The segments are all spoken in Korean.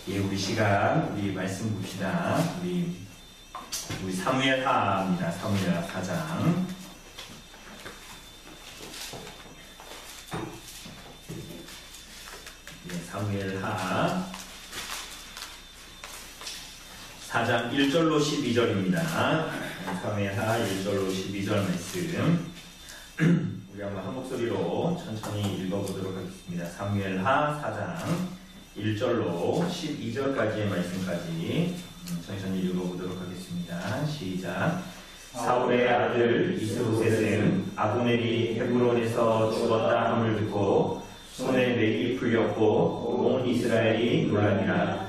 예, 우리 시간, 우리 말씀 봅시다. 우리 사무엘하입니다. 사무엘하 4장. 예, 사무엘하 4장 1절로 12절입니다. 사무엘하 1절로 12절 말씀. 우리 한번 한 목소리로 천천히 읽어보도록 하겠습니다. 사무엘하 4장 1절로 12절까지의 말씀까지 천천히 읽어보도록 하겠습니다. 시작. 사울의 아들 이스보셋은 아브넬이 헤브론에서 죽었다 함을 듣고 손에 맥이 풀렸고 온 이스라엘이 놀라니라.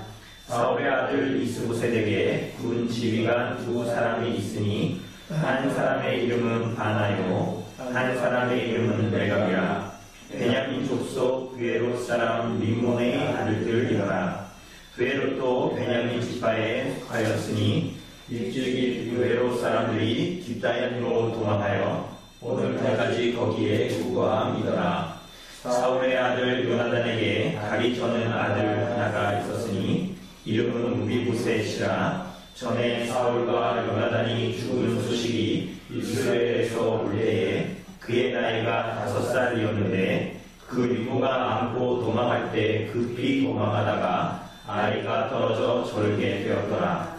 사울의 아들 이스보셋에게 군 지휘관 두 사람이 있으니 한 사람의 이름은 바나요 한 사람의 이름은 레갑이라. 베냐민 족속 브에롯 사람 림몬의 아들들이라. 브에롯도 베냐민 지파에 속하였으니 일찍이 브에롯 사람들이 깁다임으로 도망하여 오늘날까지 거기에 구거함이더라. 사울의 아들 요나단에게 다리 저는 아들 하나가 있었으니 이름은 무비보셋이라. 전에 사울과 요나단이 죽은 소식이 이스라엘에서 올 때에 그의 나이가 5살이었는데 그 유모가 안고 도망할 때 급히 도망하다가 아이가 떨어져 절게 되었더라.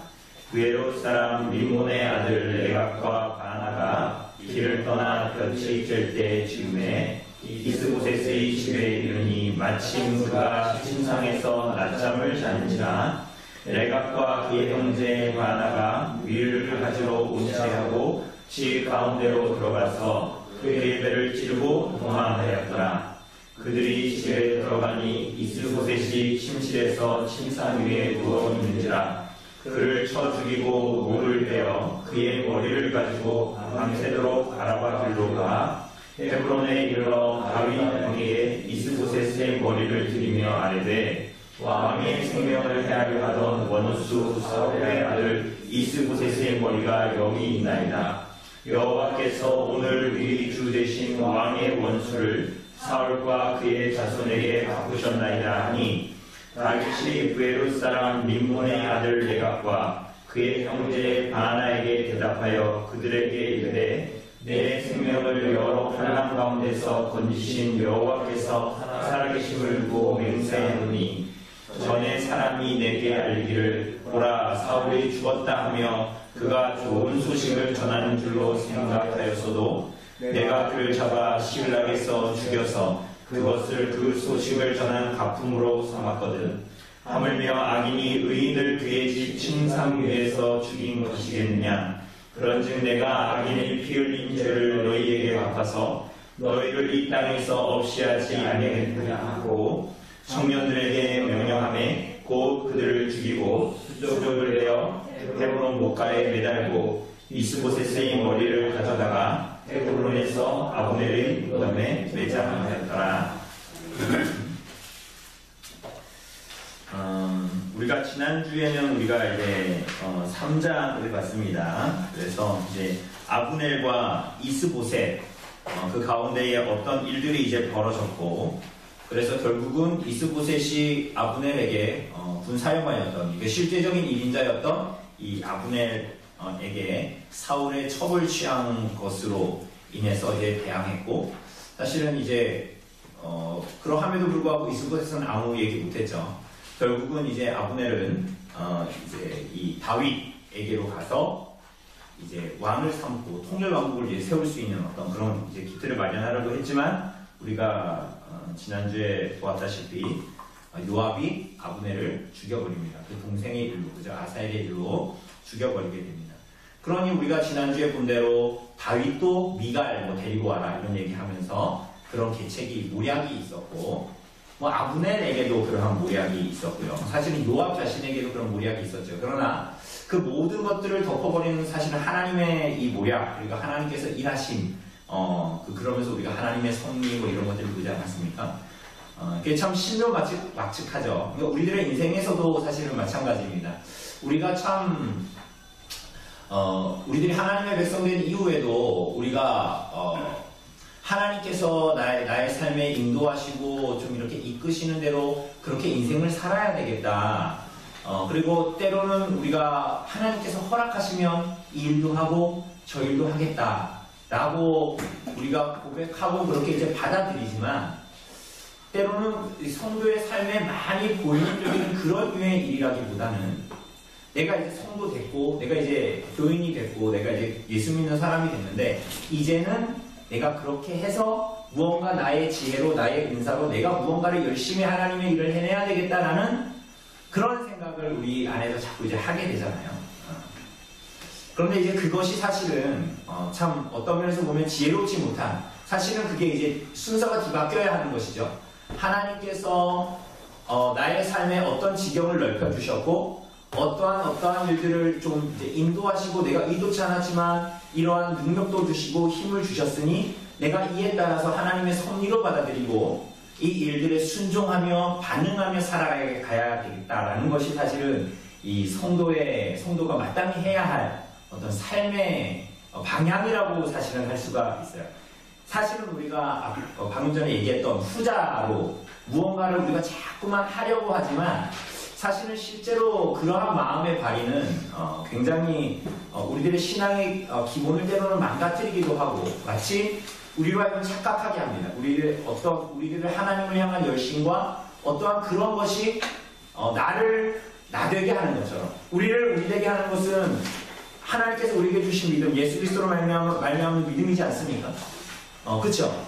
브에롯 사람 림몬의 아들 레갑과 바나가 길을 떠나 볕이 쬐 때 즈음에 이스보셋의 집에 이르니 마침 그가 침상에서 낮잠을 자는지라. 레갑과 그의 형제 바나가 위를 가지러 운치하고 집 가운데로 들어가서 그의 배를 찌르고 도망하였더라. 그들이 집에 들어가니 이스보셋이 침실에서 침상 위에 누워 있는지라. 그를 쳐 죽이고 물을 베어 그의 머리를 가지고 밤새도록 아라바 길로 가 헤브론에 이르러 다윗 왕에게 이스보셋의 머리를 들이며 아뢰되 왕의 생명을 해하려 하던 원수 사울의 아들 이스보셋의 머리가 여기 있나이다. 여호와께서 오늘 우리 주 되신 왕의 원수를 사울과 그의 자손에게 바꾸셨나이다 하니 다윗이 브에롯 사람 림몬의 아들 레갑과 그의 형제 바나에게 대답하여 그들에게 이르되 내 생명을 여러 환난 가운데서 건지신 여호와께서 살아계심을 두고 맹세하노니 전에 사람이 내게 알기를 보라 사울이 죽었다 하며 그가 좋은 소식을 전하는 줄로 생각하였어도 내가 그를 잡아 시글락에서 죽여서 그것을 그 소식을 전한 가품으로 삼았거든. 하물며 악인이 의인을 그의 집 침상 위에서 죽인 것이겠느냐. 그런즉 내가 악인의 피 흘린 죄를 너희에게 갚아서 너희를 이 땅에서 없이 하지 아니하겠느냐 하고 청년들에게 명령하매 곧 그들을 죽이고 수족을 내어 헤브론 목가에 매달고 이스보셋의 머리를 가져다가 헤브론에서 아브넬의 무덤에 매장하였더라. 우리가 지난주에는 우리가 이제 3장을 봤습니다. 그래서 이제 아브넬과 이스보셋 그 가운데에 어떤 일들이 이제 벌어졌고, 그래서 결국은 이스보셋이 아브넬에게 군사령관이었던, 실제적인 1인자였던 이 아브넬에게 사울의 첩을 취한 것으로 인해서 이제 대항했고, 사실은 이제 그러함에도 불구하고 이스보셋은 아무 얘기 못했죠. 결국은 이제 아브넬은 이제 이 다윗에게로 가서 이제 왕을 삼고 통일 왕국을 이제 세울 수 있는 어떤 그런 이제 기틀을 마련하려고 했지만, 우리가 지난주에 보았다시피 요압이 아브넬을 죽여버립니다. 그 동생의 일로, 그죠? 아사엘의 일로 죽여버리게 됩니다. 그러니 우리가 지난주에 본 대로 다윗도 미갈 데리고 와라 이런 얘기하면서 그런 계책이 모략이 있었고, 아브넬에게도 그러한 모략이 있었고요. 사실은 요압 자신에게도 그런 모략이 있었죠. 그러나 그 모든 것들을 덮어버리는 사실은 하나님의 이 모략, 그리고 하나님께서 일하신 그러면서 우리가 하나님의 섭리 이런 것들을 보지 않았습니까? 그게 참 신묘막측하죠. 그러니까 우리들의 인생에서도 사실은 마찬가지입니다. 우리가 참 우리들이 하나님의 백성된 이후에도 우리가 하나님께서 나의 삶에 인도하시고 좀 이렇게 이끄시는 대로 그렇게 인생을 살아야 되겠다. 그리고 때로는 우리가 하나님께서 허락하시면 이 일도 하고 저 일도 하겠다라고 우리가 고백하고 그렇게 이제 받아들이지만 때로는 성도의 삶에 많이 보이는 그런 유의 일이라기보다는 내가 이제 성도 됐고 내가 이제 교인이 됐고 내가 이제 예수 믿는 사람이 됐는데 이제는 내가 그렇게 해서 무언가 나의 지혜로 나의 은사로 내가 무언가를 열심히 하나님의 일을 해내야 되겠다라는 그런 생각을 우리 안에서 자꾸 이제 하게 되잖아요. 그런데 이제 그것이 사실은 참 어떤 면에서 보면 지혜롭지 못한 사실은 그게 이제 순서가 뒤바뀌어야 하는 것이죠. 하나님께서 나의 삶에 어떤 지경을 넓혀주셨고 어떠한 일들을 좀 이제 인도하시고 내가 의도치 않았지만 이러한 능력도 주시고 힘을 주셨으니 내가 이에 따라서 하나님의 섭리로 받아들이고 이 일들에 순종하며 반응하며 살아가야 되겠다라는 것이 사실은 이 성도가 마땅히 해야 할 어떤 삶의 방향이라고 사실은 할 수가 있어요. 사실은 우리가 방금 전에 얘기했던 후자로 무언가를 우리가 자꾸만 하려고 하지만 사실은 실제로 그러한 마음의 발휘는 굉장히 우리들의 신앙의 기본을 때로는 망가뜨리기도 하고 마치 우리로 하여금 착각하게 합니다. 우리들을 하나님을 향한 열심과 어떠한 그런 것이 나를 나되게 하는 것처럼 우리를 우리되게 하는 것은 하나님께서 우리에게 주신 믿음, 예수 그리스도로 말미암는 믿음이지 않습니까? 그렇죠?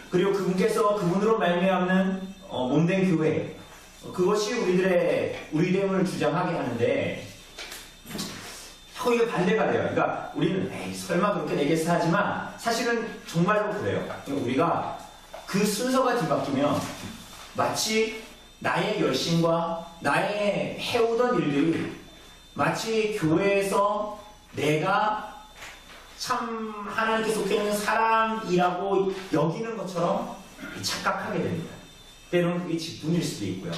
그리고 그분으로 말미암는 몸된 교회, 그것이 우리들의 우리됨을 주장하게 하는데 자꾸 이게 반대가 돼요. 그러니까 우리는 에이 설마 그렇게 되겠어 하지만 사실은 정말로 그래요. 그러니까 우리가 그 순서가 뒤바뀌면 마치 나의 열심과 나의 해오던 일들이 마치 교회에서 내가 참 하나님께 속해 있는 사람이라고 여기는 것처럼 착각하게 됩니다. 때로는 그게 직분일 수도 있고요.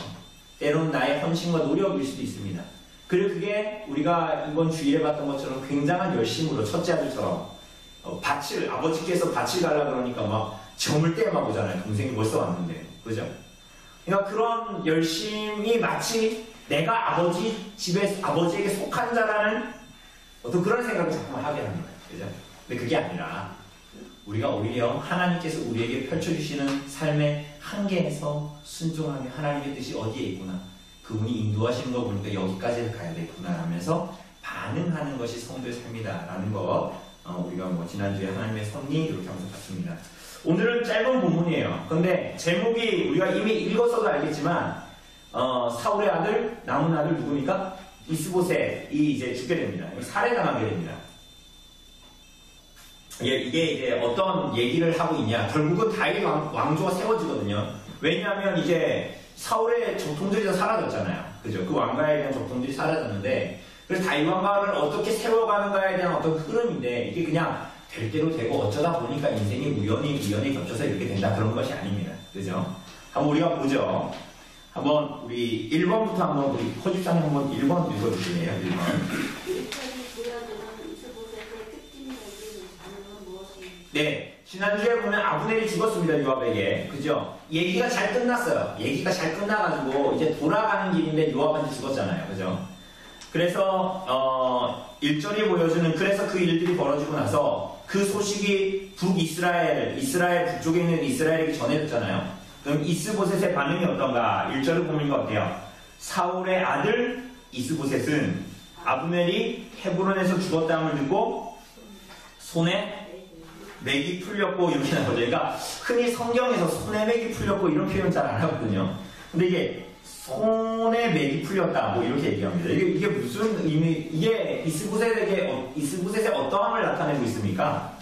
때로는 나의 헌신과 노력일 수도 있습니다. 그리고 그게 우리가 이번 주일에 봤던 것처럼 굉장한 열심으로 첫째 아들처럼 아버지께서 밭을 가려고 그러니까 막 점을 떼막 오잖아요. 동생이 벌써 왔는데. 그죠? 그러니까 그런 열심이 마치 내가 아버지에게 속한 자라는 어떤 그런 생각을 자꾸만 하게 합니다. 그죠? 근데 그게 아니라 우리가 오히려 하나님께서 우리에게 펼쳐주시는 삶의 한계에서 순종하며 하나님의 뜻이 어디에 있구나. 그분이 인도하시는 거 보니까 여기까지 가야 되구나 하면서 반응하는 것이 성도의 삶이다라는 거 우리가 지난주에 하나님의 섭리 이렇게 하면서 봤습니다. 오늘은 짧은 본문이에요. 그런데 제목이 우리가 이미 읽어서도 알겠지만 사울의 아들, 남은 아들 누구니까? 이스보셋이 이제 죽게 됩니다. 살해당하게 됩니다. 이게 이제 어떤 얘기를 하고 있냐? 결국은 다윗 왕조가 세워지거든요. 왜냐하면 이제 사울의 적통들이 다 사라졌잖아요. 그죠? 그 왕가에 대한 적통들이 사라졌는데, 그래서 다윗 왕가를 어떻게 세워가는가에 대한 어떤 흐름인데, 이게 그냥 될 대로 되고 어쩌다 보니까 인생이 우연히 겹쳐서 이렇게 된다. 그런 것이 아닙니다. 그죠? 한번 우리가 보죠. 한번 우리 1번부터 한번 우리 허집사님 한번 1번 읽어주시네요. 1번. 네, 지난주에 보면 아브넬이 죽었습니다. 요압에게. 그죠? 얘기가 잘 끝났어요. 얘기가 잘 끝나가지고 이제 돌아가는 길인데 요압한테 죽었잖아요. 그죠? 그래서 1절이 보여주는 그래서 그 일들이 벌어지고 나서 그 소식이 이스라엘 북쪽에 있는 이스라엘에게 전해졌잖아요. 그럼 이스보셋의 반응이 어떤가? 1절을 보면 이거 어때요? 사울의 아들 이스보셋은 아브넬이 헤브론에서 죽었다함을 듣고 손에 맥이 풀렸고 이렇게 나오죠. 그러니까 흔히 성경에서 손에 맥이 풀렸고 이런 표현 잘 안 하거든요. 근데 이게 손에 맥이 풀렸다 뭐 이렇게 얘기합니다. 이게 무슨 의미? 이게 이스보셋의 어떠함을 나타내고 있습니까?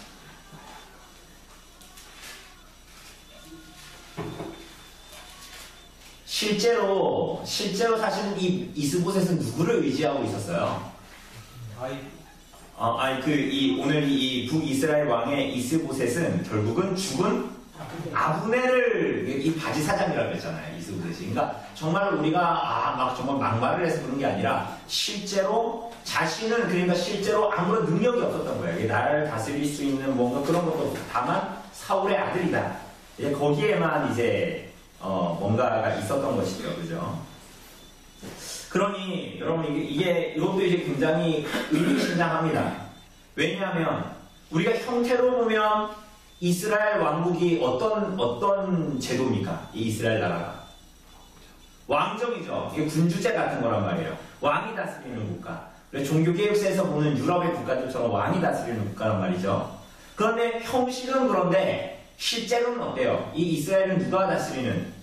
실제로 사실은 이 이스보셋은 누구를 의지하고 있었어요? 오늘 이 북이스라엘 왕의 이스보셋은 결국은 죽은 아브넬을 이 바지 사장이라고 했잖아요. 이스보셋이. 그러니까 정말 우리가 정말 막말을 해서 그런 게 아니라 실제로 자신은 그러니까 실제로 아무런 능력이 없었던 거예요. 나라를 다스릴 수 있는 뭔가 그런 것도 없고 다만 사울의 아들이다. 이제 거기에만 이제 뭔가가 있었던 것이죠. 그죠? 그러니 여러분 이것도 이제 굉장히 의미심장합니다. 왜냐하면 우리가 형태로 보면 이스라엘 왕국이 어떤 제도입니까? 이 이스라엘 나라가 왕정이죠. 이게 군주제 같은 거란 말이에요. 왕이 다스리는 국가. 종교개혁사에서 보는 유럽의 국가들처럼 왕이 다스리는 국가란 말이죠. 그런데 형식은 그런데 실제로는 어때요? 이 이스라엘은 누가 다스리는?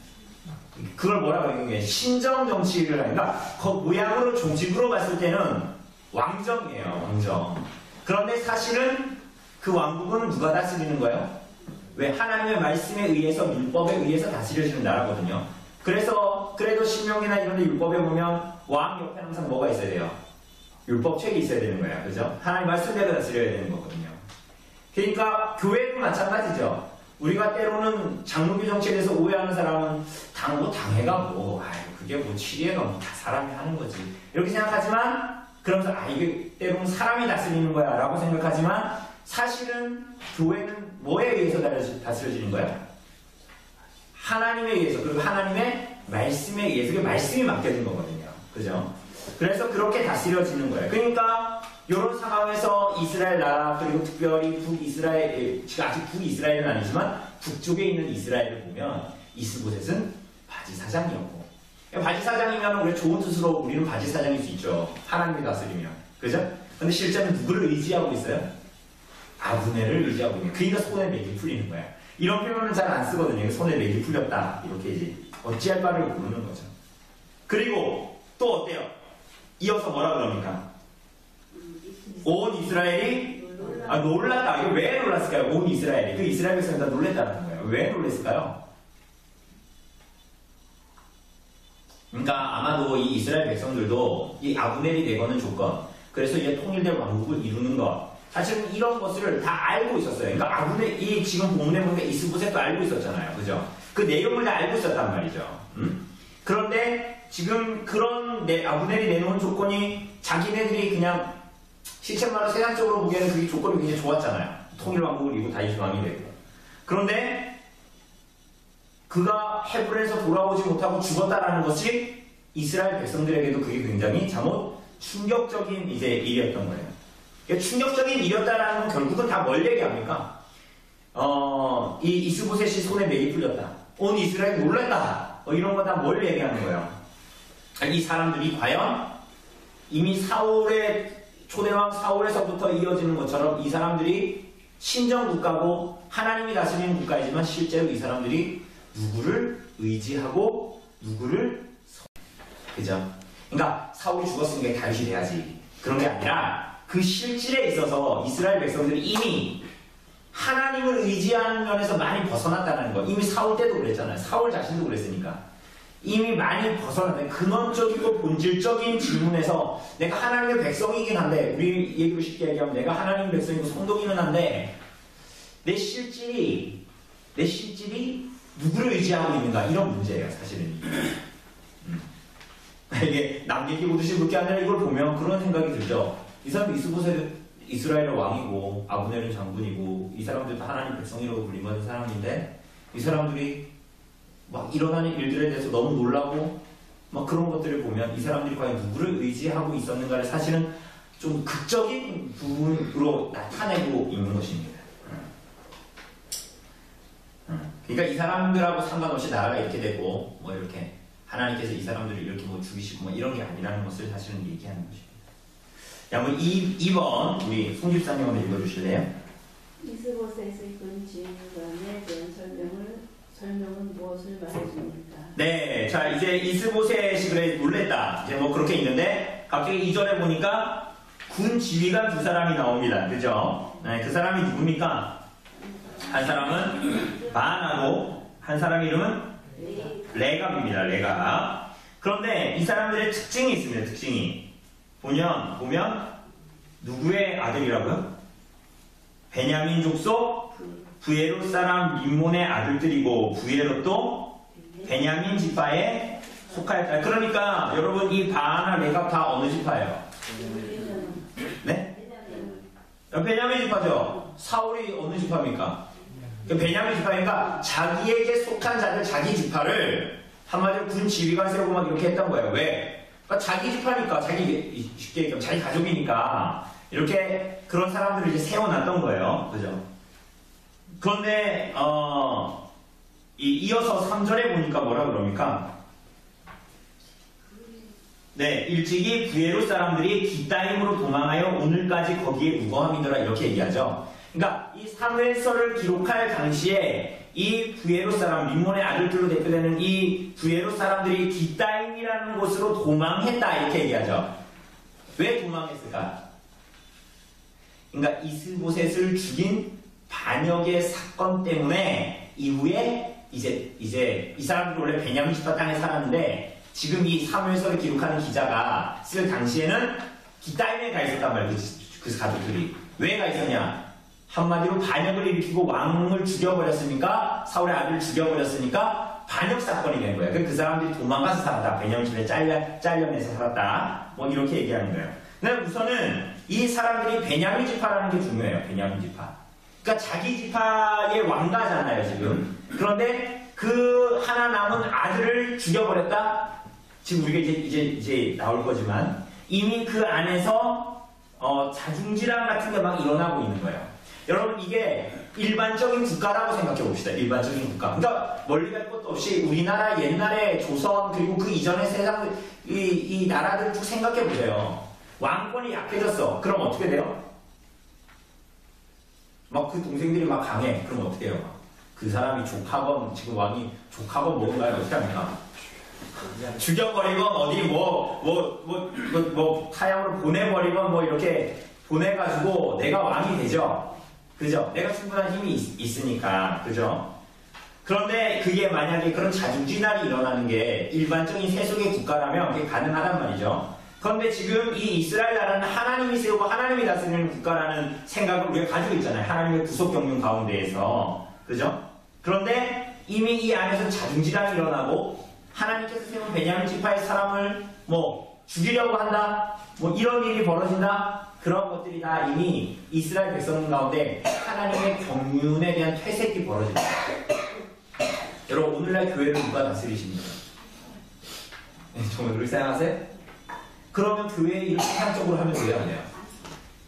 그걸 뭐라고 하는 게 신정 정치를 하니까 그 모양으로 종직으로 봤을 때는 왕정이에요. 왕정. 그런데 사실은 그 왕국은 누가 다스리는 거예요? 왜? 하나님의 말씀에 의해서 율법에 의해서 다스려지는 나라거든요. 그래도 신명기나 이런 데 율법에 보면 왕 옆에 항상 뭐가 있어야 돼요? 율법책이 있어야 되는 거예요. 그죠? 하나님 말씀대로 다스려야 되는 거거든요. 그러니까 교회도 마찬가지죠. 우리가 때로는 장로교 정치에 대해서 오해하는 사람은 당회가 그게 뭐 치리해가 뭐 다 사람이 하는 거지. 이렇게 생각하지만 그러면서 이게 때로는 사람이 다스리는 거야 라고 생각하지만 사실은 교회는 뭐에 의해서 다스려지는 거야? 하나님에 의해서, 그리고 하나님의 말씀에 의해서, 그 말씀이 맡겨진 거거든요. 그죠? 그래서 그렇게 다스려지는 거예요. 그러니까 이런 상황에서 이스라엘 나라, 그리고 특별히 북이스라엘, 아직 북이스라엘은 아니지만 북쪽에 있는 이스라엘을 보면 이스보셋은 바지사장이었고, 바지사장이면 우리 좋은 뜻으로 우리는 바지사장일 수 있죠. 하나님이 다스리면. 그죠? 근데 실제는 누구를 의지하고 있어요? 아브넬을 의지하고 있는. 그러니까 손에 맥이 풀리는 거야. 이런 표현은 잘 안 쓰거든요. 손에 맥이 풀렸다. 이렇게 이제 어찌할 바를 모르는 거죠. 그리고 또 어때요? 이어서 뭐라 그럽니까? 온 이스라엘이 놀랐다. 이거 왜 놀랐을까요? 온 이스라엘이. 그 이스라엘 백성이 다 놀랬다는 거예요. 왜 놀랬을까요? 그러니까 아마도 이 이스라엘 백성들도 이 아브넬이 되거는 조건, 그래서 이제 통일된 왕국을 이루는 것, 사실은 이런 것을 다 알고 있었어요. 그러니까 아브넬, 이 지금 본문에 보면 이스보셋도 알고 있었잖아요. 그죠? 그 내용을 다 알고 있었단 말이죠. 그런데 지금 그런 아브넬이 내놓은 조건이 자기네들이 그냥 실체말로 세상적으로 보기에는 그게 조건이 굉장히 좋았잖아요. 통일왕국을 이루고 다윗 왕이 되고. 그런데 그가 헤브론에서 돌아오지 못하고 죽었다라는 것이 이스라엘 백성들에게도 그게 굉장히 잘못 충격적인 이제 일이었던 거예요. 충격적인 일이었다라는 건 결국은 다 뭘 얘기합니까? 이 이스보셋이 손에 맥이 풀렸다. 온 이스라엘이 놀랐다. 이런 거 다 뭘 얘기하는 거예요? 이 사람들이 과연 이미 초대왕 사울에서부터 이어지는 것처럼 이 사람들이 신정국가고 하나님이 다스리는 국가이지만 실제로 이 사람들이 누구를 의지하고 누구를 그죠? 그러니까 사울이 죽었으니까 다윗이 돼야지. 그런 게 아니라 그 실질에 있어서 이스라엘 백성들이 이미 하나님을 의지하는 면에서 많이 벗어났다는 거. 이미 사울 때도 그랬잖아요. 사울 자신도 그랬으니까. 이미 많이 벗어났다. 근원적이고 본질적인 질문에서 내가 하나님의 백성이긴 한데, 우리 얘기로 쉽게 얘기하면 내가 하나님의 백성이고 성도기는 한데 내 실질이 누구를 의지하고 있는가, 이런 문제예요. 사실은 이게 남 얘기 보듯이 그렇게 아니라 이걸 보면 그런 생각이 들죠. 이 사람이 이스보셋은 이스라엘의 왕이고 아브넬은 장군이고 이 사람들도 하나님 백성이라고 불림받은 사람인데 이 사람들이 막 일어나는 일들에 대해서 너무 놀라고 막 그런 것들을 보면 이 사람들이 과연 누구를 의지하고 있었는가를 사실은 좀 극적인 부분으로 나타내고 있는 것입니다. 그러니까 이 사람들하고 상관없이 나라가 이렇게 되고 뭐 이렇게 하나님께서 이 사람들을 이렇게 뭐 죽이시고 뭐 이런 게 아니라는 것을 사실은 얘기하는 것입니다. 자, 한번 2번 우리 송 집사님 한번 읽어주실래요? 이스보셋의 근지휘관에 대한 설명은 무엇을 말해줍니까? 네, 자 이제 이스보셋이 그래 놀랬다. 이제 뭐 그렇게 있는데 갑자기 2절에 보니까 군 지휘관 두 사람이 나옵니다. 그죠? 네, 그 사람이 누굽니까? 한 사람은 바나고 한 사람 이름은 레갑입니다. 레갑. 그런데 이 사람들의 특징이 있습니다. 특징이 보면 누구의 아들이라고요? 베냐민 족속 부에롯 사람 림몬의 아들들이고 부에롯도 베냐민 지파에 속하였다. 그러니까 여러분 이 바나 레갑 다 어느 지파예요? 네? 베냐민 지파죠. 사울이 어느 지파입니까? 베냐민 지파니까 자기에게 속한 자들, 자기 지파를 한마디로 군 지휘관 세우고 막 이렇게 했던 거예요. 왜? 그러니까 자기 집하니까, 쉽게 얘기하면 자기 가족이니까, 이렇게 그런 사람들을 이제 세워놨던 거예요. 그죠? 그런데, 이어서 3절에 보니까 뭐라 그럽니까? 네, 일찍이 부에롯 사람들이 기타임으로 도망하여 오늘까지 거기에 무거함이더라 이렇게 얘기하죠. 그러니까 이 사무엘서를 기록할 당시에 이 부에롯 사람, 림몬의 아들들로 대표되는 이 부에롯 사람들이 기타임이라는 곳으로 도망했다 이렇게 얘기하죠. 왜 도망했을까? 그러니까 이스보셋을 죽인 반역의 사건 때문에 이후에 이제 이 사람들이 원래 베냐민 지파 땅에 살았는데 지금 이 사무엘서를 기록하는 기자가 쓸 당시에는 기타임에 가 있었단 말이에요. 그 가족들이. 왜 가 있었냐? 한마디로 반역을 일으키고 왕을 죽여버렸으니까, 사울의 아들을 죽여버렸으니까 반역 사건이 된 거예요. 그 사람들이 도망가서 살았다. 베냐민 집에 잘려내서 살았다. 뭐 이렇게 얘기하는 거예요. 근데 우선은 이 사람들이 베냐민 지파라는 게 중요해요. 베냐민 지파. 그러니까 자기 지파의 왕가잖아요, 지금. 그런데 그 하나 남은 아들을 죽여버렸다? 지금 우리가 이제 나올 거지만, 이미 그 안에서, 자중질환 같은 게 막 일어나고 있는 거예요. 여러분, 이게 일반적인 국가라고 생각해 봅시다. 일반적인 국가. 그러니까 멀리 갈 것도 없이 우리나라 옛날에 조선, 그리고 그 이전의 세상, 이 나라들 쭉 생각해 보세요. 왕권이 약해졌어. 그럼 어떻게 돼요? 막 그 동생들이 막 강해. 그럼 어떻게 해요? 그 사람이 조카건, 지금 왕이 조카건 뭔가요? 어떻게 합니까? 죽여버리건 어디 타양으로 보내버리건 뭐 이렇게 보내가지고 내가 왕이 되죠. 그죠? 내가 충분한 힘이 있으니까. 그죠? 그런데 그게 만약에 그런 자중진날이 일어나는 게 일반적인 세속의 국가라면 그게 가능하단 말이죠. 그런데 지금 이 이스라엘 나라는 하나님이 세우고 하나님이 다스리는 국가라는 생각을 우리가 가지고 있잖아요. 하나님의 구속 경륜 가운데에서. 그죠? 그런데 이미 이 안에서 자중질환이 일어나고 하나님께서 세운 베냐민 지파의 사람을 뭐 죽이려고 한다, 뭐 이런 일이 벌어진다, 그런 것들이 다 이미 이스라엘 백성 가운데 하나님의 경륜에 대한 퇴색이 벌어진다. 여러분, 오늘날 교회를 누가 다스리십니까? 정말 그렇게 생각하세요? 그러면 교회 이렇게 세상적으로 하면 돼요, 안 돼요?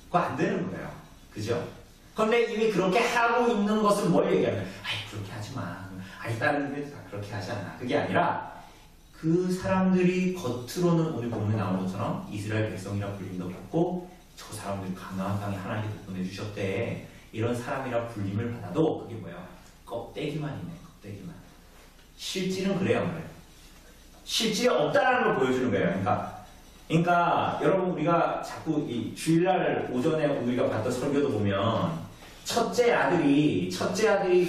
그거 안 되는 거예요. 그죠? 그런데 이미 그렇게 하고 있는 것을 뭘 얘기하면, 아이, 그렇게 하지 마. 아이, 다른 교회도 다 그렇게 하지 않아. 그게 아니라, 그 사람들이 겉으로는 오늘 본문에 나온 것처럼 이스라엘 백성이라 불림도 받고 저 사람들이 가나안 땅에 하나님께서 보내주셨대. 이런 사람이라 불림을 받아도 그게 뭐야? 껍데기만 있네. 껍데기만. 실질은 그래요. 그래요. 실질이 없다라는 걸 보여주는 거예요. 그러니까 여러분, 우리가 자꾸 이 주일날 오전에 우리가 봤던 설교도 보면 첫째 아들이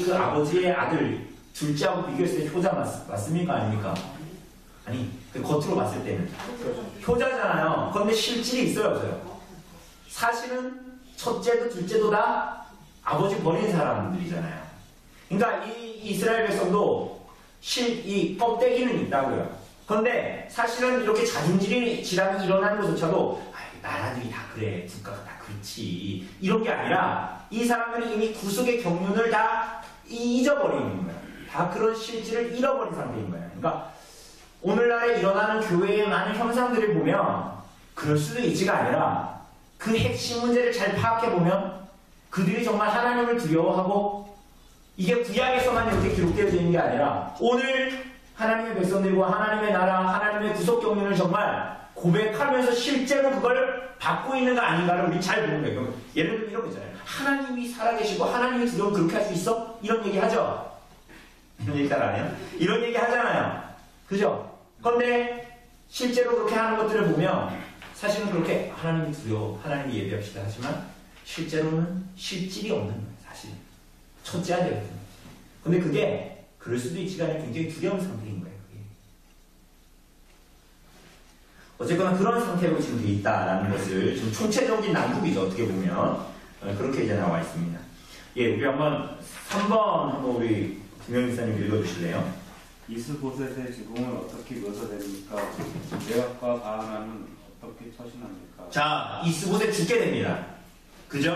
그 아버지의 아들 둘째하고 비교했을 때 효자 맞습니까? 아닙니까? 아니, 그 겉으로 봤을 때는 효자잖아요. 그런데 실질이 있어요, 없어요? 사실은 첫째도 둘째도 다 아버지 버린 사람들이잖아요. 그러니까 이 이스라엘 백성도 이 껍데기는 있다고요. 그런데 사실은 이렇게 자중질환이 일어나는 것조차도 나라들이 다 그래, 국가가 다 그렇지, 이런 게 아니라 이 사람들이 이미 구속의 경륜을 다 잊어버리는 거예요. 다 그런 실질을 잃어버린 상태인 거예요. 그러니까 오늘날에 일어나는 교회의 많은 현상들을 보면 그럴 수도 있지가 아니라 그 핵심 문제를 잘 파악해보면 그들이 정말 하나님을 두려워하고, 이게 구약에서만 이렇게 기록되어져 있는 게 아니라 오늘 하나님의 백성들과 하나님의 나라, 하나님의 구속 경륜을 정말 고백하면서 실제로 그걸 받고 있는가 아닌가를 우리 잘 보는 거예요. 예를 들면 이런 거 있잖아요. 하나님이 살아계시고 하나님이 두려우면 그렇게 할 수 있어? 이런 얘기 하죠? 이런 얘기 잘 안 해요? 이런 얘기 하잖아요. 그죠? 그런데 실제로 그렇게 하는 것들을 보면 사실은 그렇게 하나님이 두려워, 하나님이 예배합시다 하지만 실제로는 실질이 없는 거예요. 사실 첫째 아들이거든요. 근데 그게 그럴 수도 있지가 않아요. 굉장히 두려운 상태인 거예요. 그게. 어쨌거나 그런 상태로 지금 되어 있다라는 것을 좀 총체적인 난국이죠. 어떻게 보면 그렇게 이제 나와 있습니다. 예, 우리 한번 3번 한번 우리 김영 기사님 읽어주실래요? 이스보셋의 죽음은 어떻게 묘사됩니까? 레압과 바하나는 어떻게 처신합니까? 자, 이스보셋 죽게 됩니다. 그죠?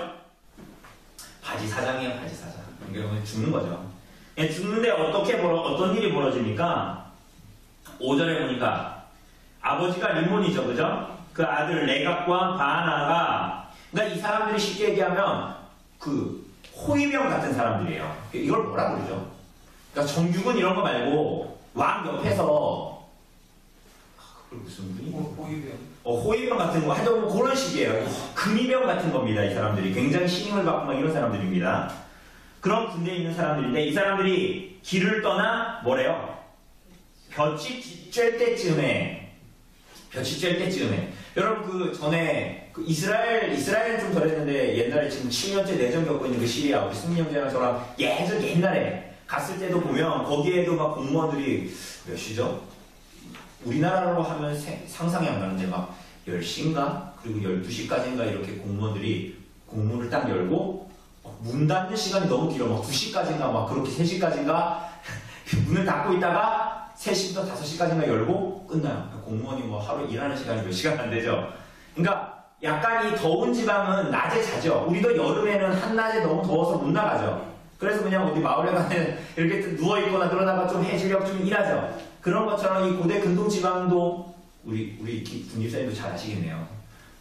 바지 사장이에요, 바지 사장. 그러면 죽는 거죠. 죽는데 어떤 일이 벌어집니까? 5절에 보니까 아버지가 림몬이죠, 그죠? 그 아들 레갑과 바하나가, 그러니까 이 사람들이 쉽게 얘기하면 그 호위병 같은 사람들이에요. 이걸 뭐라 그러죠? 그러니까 정규군 이런 거 말고 왕 옆에서 그걸 무슨 군이? 호위병 같은 거 하여튼 뭐 그런 식이에요. 금이병 같은 겁니다. 이 사람들이 굉장히 신임을 받고 막 이런 사람들입니다. 그런 군대에 있는 사람들인데 이 사람들이 길을 떠나 뭐래요? 볕이 쬐 때쯤에 여러분 그 전에 그 이스라엘은 좀 덜했는데 옛날에 지금 7년째 내전 겪고 있는 그 시리아 우리 승리 형제랑 저랑 옛날에 갔을 때도 보면 거기에도 막 공무원들이 몇 시죠? 우리나라로 하면 상상이 안 가는데 막 10시인가? 그리고 12시까지인가 이렇게 공무원들이 공문을 딱 열고 문 닫는 시간이 너무 길어. 막 2시까지인가 막 그렇게 3시까지인가 문을 닫고 있다가 3시부터 5시까지인가 열고 끝나요. 공무원이 뭐 하루 일하는 시간이 몇 시간 안 되죠. 그러니까 약간 이 더운 지방은 낮에 자죠. 우리도 여름에는 한낮에 너무 더워서 못 나가죠. 그래서 그냥 어디 마을에 가면 이렇게 누워있거나 그러다가 좀 해주려고 좀 일하죠. 그런 것처럼 이 고대 근동 지방도 우리 군집사님도 잘 아시겠네요.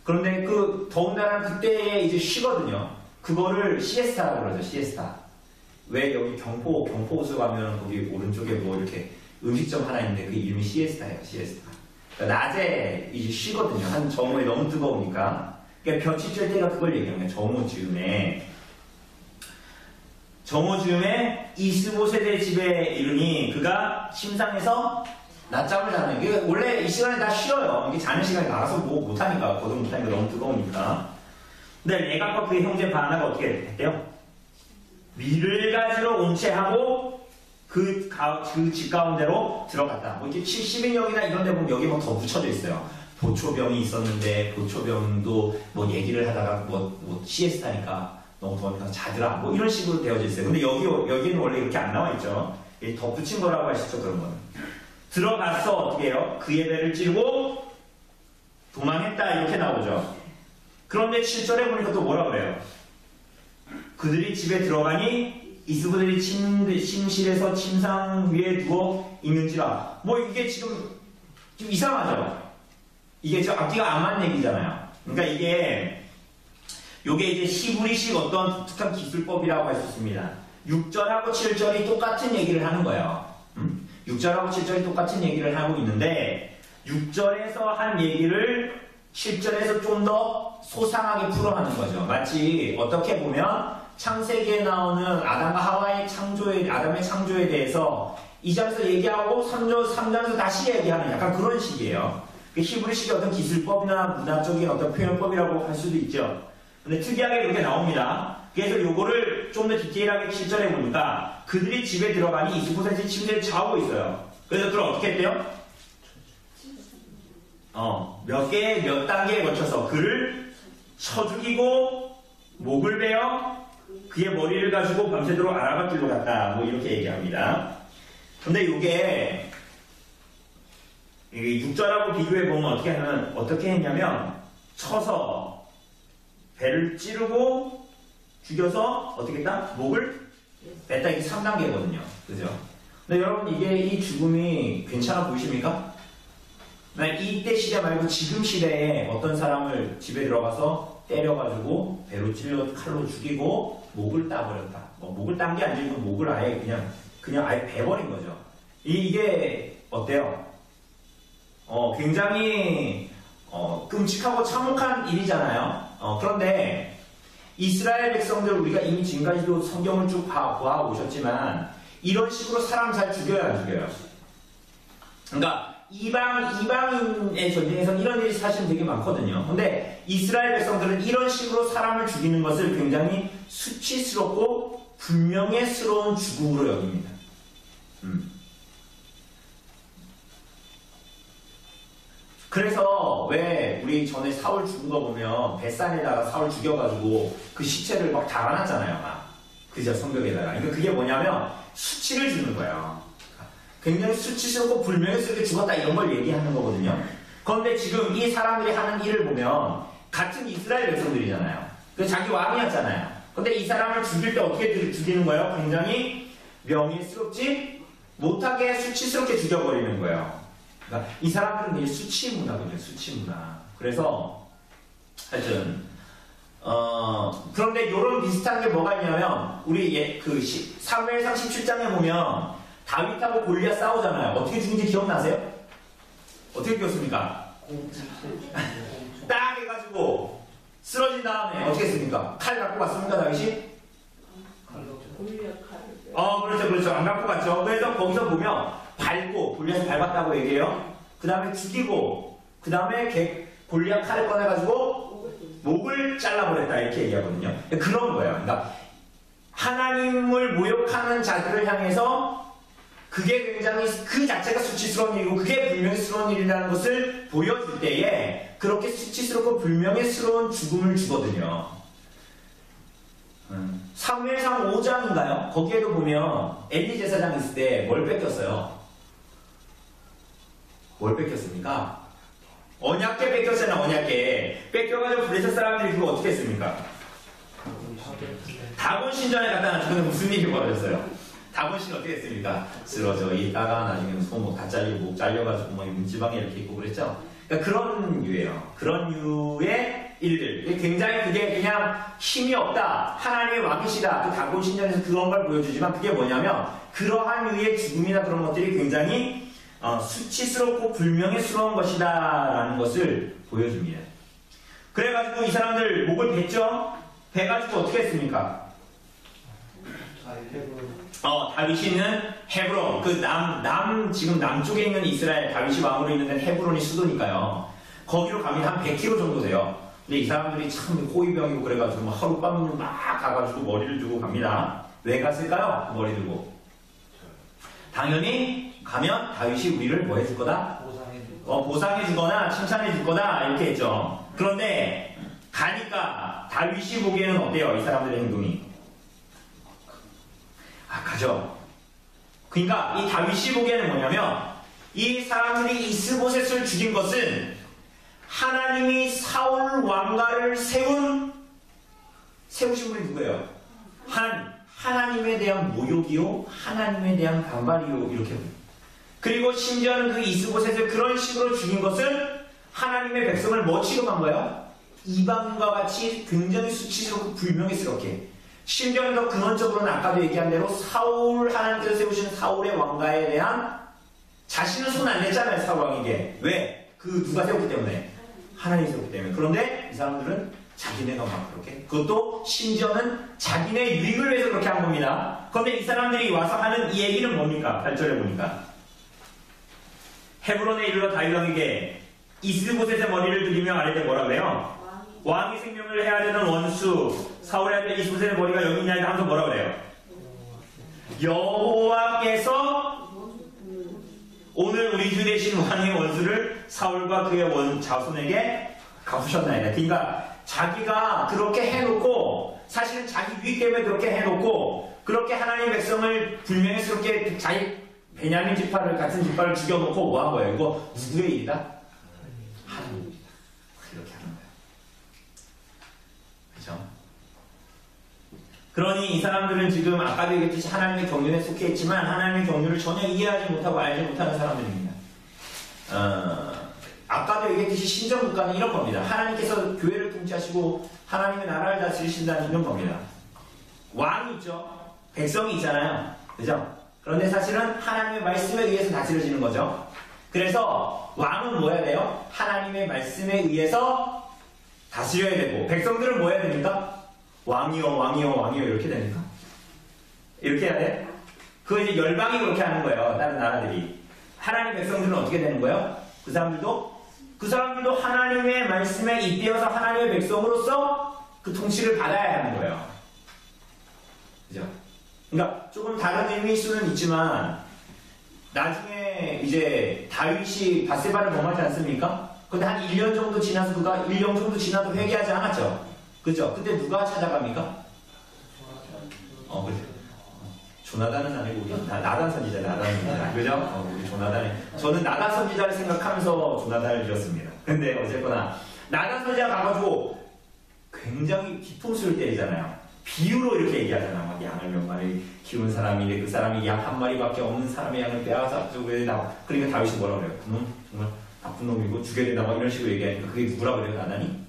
그런데 그 더운 날은 그때에 이제 쉬거든요. 그거를 시에스타라고 그러죠. 시에스타. 왜 여기 경포 호수 가면 거기 오른쪽에 뭐 이렇게 음식점 하나 있는데 그 이름이 시에스타예요. 시에스타. 그러니까 낮에 이제 쉬거든요. 한 정오에 너무 뜨거우니까. 그러니까 볕이 쬐 때가 그걸 얘기하는 거예요. 정오즈음에 이스보셋의 집에 이르니 그가 침상에서 낮잠을 자는. 이게 원래 이 시간에 다 쉬어요. 이게 자는 시간에 나가서 뭐 못하니까 거동 못하니까 너무 뜨거우니까. 근데 레갑과 그의 형제 바하나가 어떻게 했대요? 밀을 가지러 온 채 하고 그 집 가운데로 들어갔다. 뭐 이렇게 70인역이나 이런 데 보면 여기 막 더 붙여져 있어요. 보초병이 있었는데 보초병도 뭐 얘기를 하다가 뭐 시에스타니까 너무 더우니까 자더라. 뭐 이런 식으로 되어져 있어요. 근데 여기는 원래 이렇게 안 나와 있죠. 덧붙인 거라고 할 수 있죠. 그런 거는. 들어가서 어떻게 해요? 그의 배를 찌르고 도망했다. 이렇게 나오죠. 그런데 7절에 보니까 또 뭐라 그래요? 그들이 집에 들어가니 이스보셋이 침실에서 침상 위에 누워 있는지라. 뭐 이게 지금 좀 이상하죠? 이게 지금 앞뒤가 안 맞는 얘기잖아요. 그러니까 요게 이제 히브리식 어떤 독특한 기술법이라고 할 수 있습니다. 6절하고 7절이 똑같은 얘기를 하는 거예요. 6절하고 7절이 똑같은 얘기를 하고 있는데 6절에서 한 얘기를 7절에서 좀 더 소상하게 풀어하는 거죠. 마치 어떻게 보면 창세기에 나오는 아담과 하와의 아담의 창조에 대해서 2장에서 얘기하고 3장에서 다시 얘기하는 약간 그런 식이에요. 히브리식의 어떤 기술법이나 문화적인 어떤 표현법이라고 할 수도 있죠. 근데 특이하게 그렇게 나옵니다. 그래서 요거를 좀 더 디테일하게 7절에 보니까 그들이 집에 들어가니 이스보셋이 침대에 자고 있어요. 그래서 그걸 어떻게 했대요? 몇 단계에 거쳐서 그를 쳐 죽이고 목을 베어 그의 머리를 가지고 밤새도록 아라밧길로 갔다. 뭐 이렇게 얘기합니다. 근데 요게 6절하고 비교해 보면 어떻게 했냐면 쳐서 배를 찌르고 죽여서 어떻게 했다? 목을 뺐다. 이게 3단계거든요. 그죠? 근데 여러분 이 죽음이 괜찮아 보이십니까? 이때 시대 말고 지금 시대에 어떤 사람을 집에 들어가서 때려가지고 배로 찔러 칼로 죽이고 목을 따버렸다. 목을 딴 게 아니고 목을 아예 그냥 아예 베버린 거죠. 이게 어때요? 굉장히 끔찍하고 참혹한 일이잖아요. 그런데 이스라엘 백성들 우리가 이미 지금까지도 성경을 쭉 보아오셨지만 이런 식으로 사람 잘 죽여요, 안 죽여요? 그러니까 이방인의 전쟁에서는 이런 일이 사실 되게 많거든요. 근데 이스라엘 백성들은 이런 식으로 사람을 죽이는 것을 굉장히 수치스럽고 불명예스러운 죽음으로 여깁니다. 그래서 왜 우리 전에 사울 죽은 거 보면 벳산에다가 사울 죽여가지고 그 시체를 막 달아놨잖아요. 그죠? 성벽에다가. 그러니까 그게 뭐냐면 수치를 주는 거예요. 굉장히 수치스럽고 불명예스럽게 죽었다 이런 걸 얘기하는 거거든요. 그런데 지금 이 사람들이 하는 일을 보면 같은 이스라엘 백성들이잖아요. 자기 왕이었잖아요. 근데 이 사람을 죽일 때 어떻게 죽이는 거예요? 굉장히 명예스럽지 못하게 수치스럽게 죽여버리는 거예요. 그러니까 이 사람들은 이제 수치 문화거든요. 수치 문화. 그래서 하여튼 그런데 이런 비슷한 게 뭐가 있냐면 우리 사무엘상 17장에 보면 다윗하고 골리앗 싸우잖아요. 어떻게 죽은지 기억나세요? 어떻게 죽였습니까? 딱 해가지고 쓰러진 다음에 어떻게 했습니까? 칼 갖고 갔습니까 다윗이? 그렇죠. 안 갖고 갔죠. 그래서 거기서 보면 밟고 골리앗을 밟았다고 얘기해요. 그 다음에 죽이고 그 다음에 골리앗 칼을 꺼내가지고 목을 잘라버렸다 이렇게 얘기하거든요. 그런 거예요. 그러니까 하나님을 모욕하는 자들을 향해서 그게 굉장히 그 자체가 수치스러운 일이고 그게 불명예스러운 일이라는 것을 보여줄 때에 그렇게 수치스럽고 불명예스러운 죽음을 주거든요. 사무엘상 5장인가요? 거기에도 보면 엘리 제사장 있을 때 뭘 뺏겼어요? 뭘 뺏겼습니까? 언약궤 뺏겼잖아요. 언약궤 뺏겨가지고 블레셋 사람들이 그거 어떻게 했습니까? 다곤 신전에 갖다 놔주고 무슨 일이 벌어졌어요? 다곤 신 어떻게 했습니까? 쓰러져 있다가 나중에는 손목 다 잘리고 목 잘려가지고 뭐 문지방에 이렇게 있고 그랬죠. 그러니까 그런 유예요. 그런 유의 일들. 굉장히 그게 그냥 힘이 없다. 하나님의 왕이시다. 그 다곤 신전에서 그런 걸 보여주지만 그게 뭐냐면 그러한 유의 죽음이나 그런 것들이 굉장히 수치스럽고 불명예스러운 것이다 라는 것을 보여줍니다. 그래가지고 이 사람들 목을 뱉죠? 베가지고 어떻게 했습니까? 다윗이 있는 헤브론, 지금 남쪽에 있는 이스라엘, 다윗이 왕으로 있는 데는 헤브론이 수도니까요. 거기로 가면 한 100km 정도 돼요. 근데 이 사람들이 참 호위병이고 그래가지고 하룻밤을 막 가가지고 머리를 두고 갑니다. 왜 갔을까요? 머리 들고. 당연히 가면 다윗이 우리를 뭐 해줄 거다? 보상해 주거나 칭찬해 줄 거다 이렇게 했죠. 그런데 가니까 다윗이 보기에는 어때요? 이 사람들의 행동이 악하죠. 그러니까 이 다윗이 보기에는 뭐냐면 이 사람들이 이스보셋을 죽인 것은 하나님이 사울 왕가를 세우신 분이 누구예요? 하나님에 대한 모욕이요, 하나님에 대한 반발이요, 이렇게. 그리고 심지어는 그 이스보셋을 그런 식으로 죽인 것은 하나님의 백성을 뭐 취급한 거예요? 이방인과 같이 굉장히 수치스럽고 불명예스럽게. 심지어는 더 근원적으로는 아까도 얘기한 대로 하나님께서 세우시는 사울의 왕가에 대한 자신은 손 안 냈잖아요, 사울 왕에게. 왜? 누가 세웠기 때문에? 하나님이 세웠기 때문에. 그런데 이 사람들은 자기네가 막 그렇게, 그것도 심지어는 자기네 유익을 위해서 그렇게 한 겁니다. 그런데 이 사람들이 와서 하는 이 얘기는 뭡니까? 8절에 보니까 헤브론에 이르러 다윗 왕에게 이스보셋의 머리를 들이며 아래때 뭐라 그래요? 왕이 생명을 해야 되는 원수 사울의 아들 이스보셋의 머리가 여기 있냐 하면서 뭐라 그래요? 여호와께서 오늘 우리 주 되신 왕의 원수를 사울과 그의 자손에게 갚으셨나이다. 그러니까 자기가 그렇게 해놓고 사실은 자기 유익 때문에 그렇게 해놓고 그렇게 하나님의 백성을 불명예스럽게 자기 베냐민 지파를 같은 지파를 죽여놓고 뭐 한 거예요? 이거 누구의 일이다? 하나님의 일이다. 이렇게 하는 거예요. 그렇죠? 그러니 이 사람들은 지금 아까도 얘기했듯이 하나님의 경륜에 속해 있지만 하나님의 경륜을 전혀 이해하지 못하고 알지 못하는 사람들입니다. 아까도 얘기했듯이 신정국가는 이런 겁니다. 하나님께서 교회를 통치하시고 하나님의 나라를 다스리신다는 이런 겁니다. 왕이 있죠. 백성이 있잖아요. 그죠? 그런데 사실은 하나님의 말씀에 의해서 다스려지는 거죠. 그래서 왕은 뭐 해야 돼요? 하나님의 말씀에 의해서 다스려야 되고 백성들은 뭐 해야 됩니까? 왕이요 왕이요 왕이요 이렇게 됩니까? 이렇게 해야 돼? 그거 이제 열방이 그렇게 하는 거예요. 다른 나라들이. 하나님 백성들은 어떻게 되는 거예요? 그 사람들도 하나님의 말씀에 입되어서 하나님의 백성으로서 그 통치를 받아야 하는 거예요. 그죠? 그러니까 조금 다른 의미일 수는 있지만 나중에 이제 다윗이 밧세바를 범하지 않습니까? 근데 한 1년 정도 지나서 그가 1년 정도 지나도 회개하지 않았죠? 그죠? 그때 누가 찾아갑니까? 그죠? 조나단은 아니고 우리 나단 선지자, 나단입니다. 그죠? 우리 조나단이. 저는 나단 선지자를 생각하면서 조나단을 지었습니다. 근데 어쨌거나 나단 선지자가 가가지고 굉장히 뒤통수를 때리잖아요. 비유로 이렇게 얘기하잖아. 막 양을 몇 마리 키운 사람인데 그 사람이 양 한 마리밖에 없는 사람의 양을 빼앗아 앞쪽에 그러니까 다윗이 뭐라 그래요? 그놈 정말 나쁜 놈이고 죽여야 된다 막 이런 식으로 얘기하니까 그게 누구라 그래요? 나다니?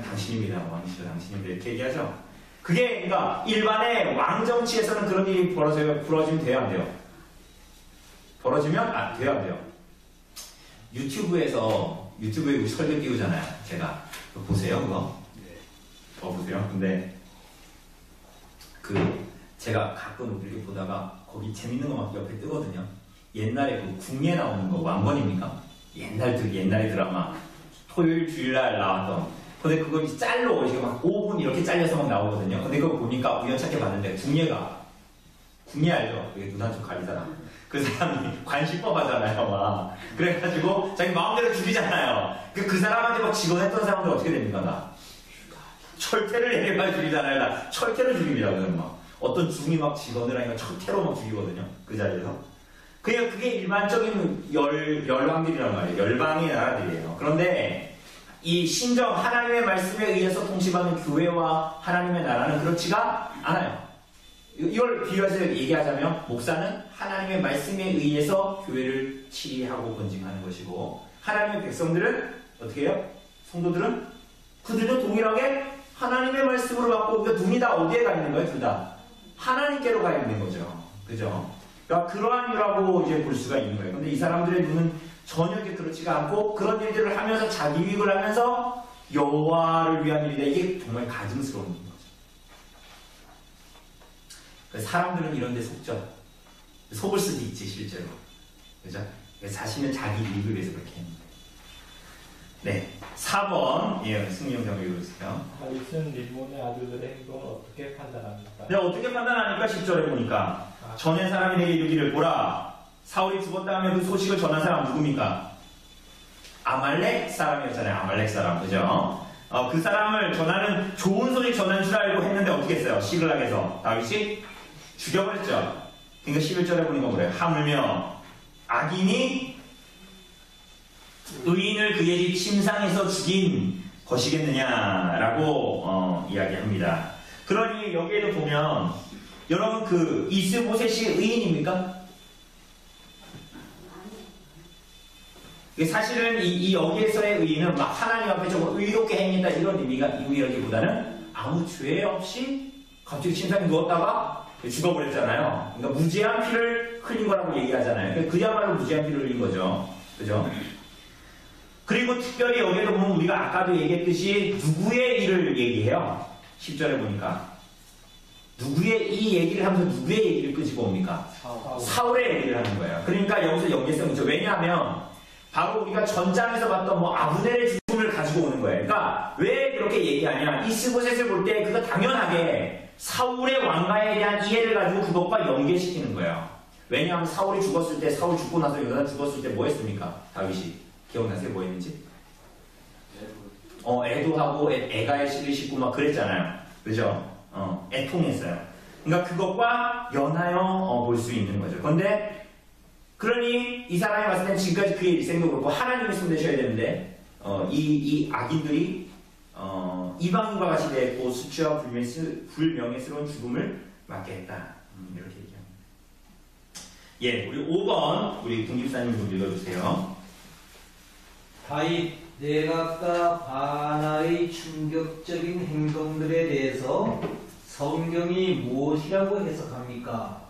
당신입니다. 왕이시죠. 당신입니다. 이렇게 얘기하죠. 그게 그러니까 일반의 왕 정치에서는 그런 일이 벌어지면 돼요, 안 돼요? 벌어지면 돼요, 안 돼요? 유튜브에 우리 설교 띄우잖아요. 제가 그거 보세요, 그거. 보세요. 근데 제가 가끔 이렇게 보다가 거기 재밌는 거 막 옆에 뜨거든요. 옛날에 그 궁예 나오는 거 왕건입니까? 옛날에 드라마 토요일 주일날 나왔던. 근데 그거 이제 짤로 이렇게 막 5분 이렇게 잘려서 막 나오거든요. 근데 그거 보니까 우연찮게 봤는데 궁예 알죠? 그게 눈 한쪽 가린 사람. 그 사람이 관심법 하잖아요, 막. 그래가지고 자기 마음대로 죽이잖아요. 그 사람한테 막 직원했던 사람들 어떻게 됩니까, 나? 철퇴를 얘기해 죽이잖아요. 나 철퇴로 죽입니다, 그건 막. 어떤 중이 막 직원을 하니까 철퇴로 막 죽이거든요, 그 자리에서. 그게 일반적인 열방들이란 말이에요. 열방의 나라들이에요. 그런데 이 신정 하나님의 말씀에 의해서 통치받는 교회와 하나님의 나라는 그렇지가 않아요. 이걸 비유해서 얘기하자면 목사는 하나님의 말씀에 의해서 교회를 치리하고 건징하는 것이고 하나님의 백성들은 어떻게 해요? 성도들은 그들도 동일하게 하나님의 말씀으로 받고 그러니까 눈이 다 어디에 가 있는 거예요? 둘 다 하나님께로 가 있는 거죠. 그죠? 그러니까 그러한 이유라고 이제 볼 수가 있는 거예요. 근데 이 사람들의 눈은 전혀 그렇지가 않고 그런 일들을 하면서 자기 유익을 하면서 여호와를 위한 일이다. 이게 정말 가증스러운 거죠. 사람들은 이런 데 속죠. 속을 수도 있지 실제로. 그죠? 자신은 자기 이익을 위해서 그렇게 했는데. 네, 4번 승리형 경우 읽어주세요. 다윗은 릴몬의 아들들의 행동을 어떻게 판단합니까? 네, 어떻게 판단하니까 10절에 보니까 전에 사람이 내게 이르기를 보라 사울이 죽었다며 그 소식을 전한 사람 누굽니까? 아말렉 사람이었잖아요. 아말렉 사람, 그죠? 그 사람을 전하는 좋은 소식 전하는 줄 알고 했는데 어떻게 했어요? 시글락에서 다윗이 죽여버렸죠. 그러니까 11절에 보니까 뭐래요? 하물며 악인이 의인을 그의 집 침상에서 죽인 것이겠느냐라고 이야기합니다. 그러니 여기에도 보면 여러분 그 이스보셋이 의인입니까? 사실은 이 여기에서의 의인은 막 하나님 앞에 조금 의롭게 행했다 이런 의미라기보다는 아무 죄 없이 갑자기 침상에 누웠다가 죽어버렸잖아요. 그러니까 무지한 피를 흘린 거라고 얘기하잖아요. 그야말로 무지한 피를 흘린 거죠. 그죠? 그리고 특별히 여기에도 보면 우리가 아까도 얘기했듯이 누구의 일을 얘기해요. 10절에 보니까 누구의 이 얘기를 하면서 누구의 얘기를 끄집어 옵니까? 사울의 얘기를 하는 거예요. 그러니까 여기서 연계성이 있죠. 왜냐하면 바로 우리가 전장에서 봤던 아브넬의 죽음을 가지고 오는 거예요. 그러니까 왜 이렇게 얘기하냐? 이스보셋을 볼 때 그거 당연하게 사울의 왕가에 대한 이해를 가지고 그것과 연계시키는 거예요. 왜냐하면 사울이 죽었을 때 사울 죽고 나서 요나단 죽었을 때 뭐 했습니까? 다윗이 기억나세요? 뭐 했는지? 애도하고 애가의 씨를 싣고 막 그랬잖아요. 그죠? 애통했어요. 그러니까 그것과 연하여 볼 수 있는 거죠. 그런데 그러니 이 사람이 봤을 땐 지금까지 그의 일생도 그렇고 하나님이 손대셔야 되는데 이 악인들이 이방인과 같이 되고 수치와 불명예스러운 죽음을 맞게 했다. 이렇게 얘기합니다. 우리 5번 우리 김집사님 좀 읽어주세요. 다윗 내각과 바나의 충격적인 행동들에 대해서 성경이 무엇이라고 해석합니까?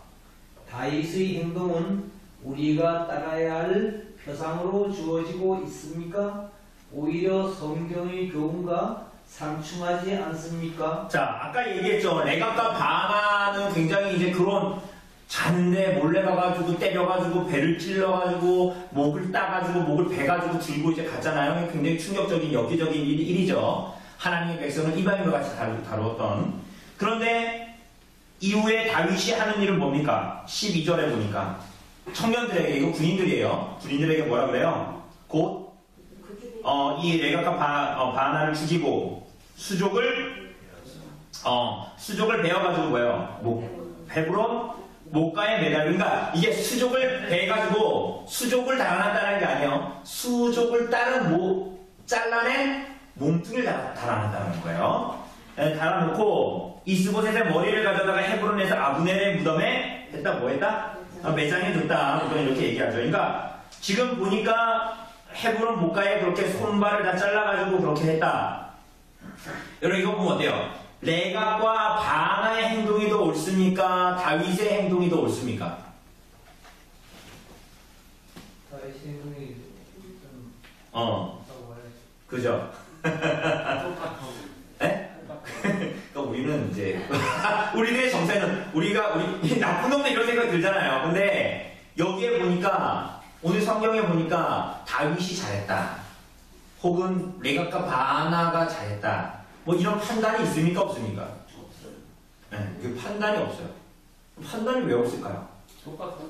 다윗의 행동은 우리가 따라야 할 표상으로 주어지고 있습니까? 오히려 성경의 교훈과 상충하지 않습니까? 자, 아까 얘기했죠. 레갑과 바나는 굉장히 이제 그런 자는데 몰래 가가지고 때려가지고 배를 찔러가지고 목을 따가지고 목을 베가지고 들고 이제 갔잖아요. 굉장히 충격적인 여기적인 일이죠. 하나님의 백성을 이방인과 같이 다루었던. 그런데 이후에 다윗이 하는 일은 뭡니까? 12절에 보니까 청년들에게, 이거 군인들이에요. 군인들에게 뭐라 그래요? 곧 이 레갑과 바나를 죽이고 수족을 베어가지고 뭐예요? 배부러 목가에 매달린. 그러니까 이게 수족을 베가지고 수족을 달아났다는 게 아니에요. 수족을 따른 잘라낸 몸뚱이를 달아났다는 거예요. 달아놓고 이스보셋의 머리를 가져다가 헤브론에서 아브넬의 무덤에 했다. 뭐 했다? 매장해뒀다. 보통 이렇게 얘기하죠. 그러니까 지금 보니까 헤브론 목가에 그렇게 손발을 다 잘라가지고 그렇게 했다. 여러분 이거 보면 어때요? 레갑과 바나의 행동이 더 옳습니까? 다윗의 행동이 더 옳습니까? 다윗의 행동이 좀 그죠? 에? 그러니까 우리는 이제 우리들의 정세는 우리 나쁜 놈들 이런 생각 들잖아요. 근데 여기에 보니까 오늘 성경에 보니까 다윗이 잘했다. 혹은 레갑과 바나가 잘했다. 뭐 이런 판단이 있습니까? 없습니까? 없어요. 네, 그 판단이 없어요. 판단이 왜 없을까요? 똑같은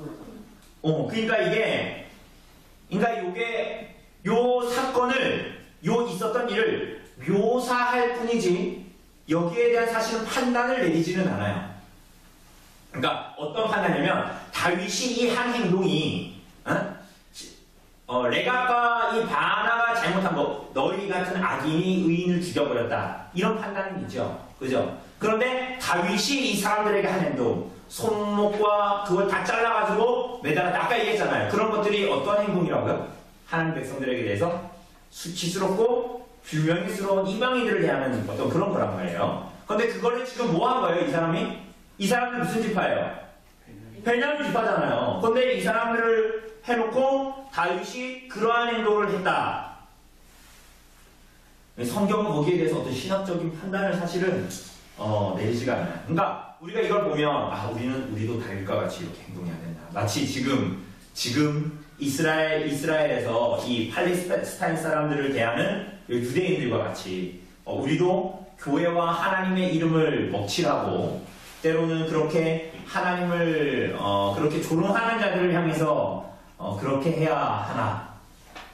그러니까 요게 요 사건을 있었던 일을 묘사할 뿐이지 여기에 대한 사실은 판단을 내리지는 않아요. 그러니까 어떤 판단이냐면 다윗이 이 한 행동이 레갑과 이 바나가 잘못한 거 너희 같은 악인이 의인을 죽여버렸다 이런 판단은 있죠. 그죠? 그런데 다윗이 이 사람들에게 한 행동 손목과 그걸 다 잘라가지고 매달았다. 아까 얘기했잖아요. 그런 것들이 어떤 행동이라고요? 하나님 백성들에게 대해서 수치스럽고 불명예스러운 이방인들을 대하는 어떤 그런 거란 말이에요. 근데 그거를 지금 뭐 한 거예요? 이 사람들 무슨 지파예요? 베냐민 지파잖아요. 근데 이 사람들을 해놓고 다윗이 그러한 행동을 했다. 성경은 거기에 대해서 어떤 신학적인 판단을 사실은 내리지가 않아요. 그러니까 우리가 이걸 보면 우리도 다윗과 같이 이렇게 행동해야 된다. 마치 지금 이스라엘에서 이 팔레스타인 사람들을 대하는 유대인들과 같이 우리도 교회와 하나님의 이름을 먹칠하고 때로는 그렇게 하나님을 그렇게 조롱하는 자들을 향해서 그렇게 해야 하나?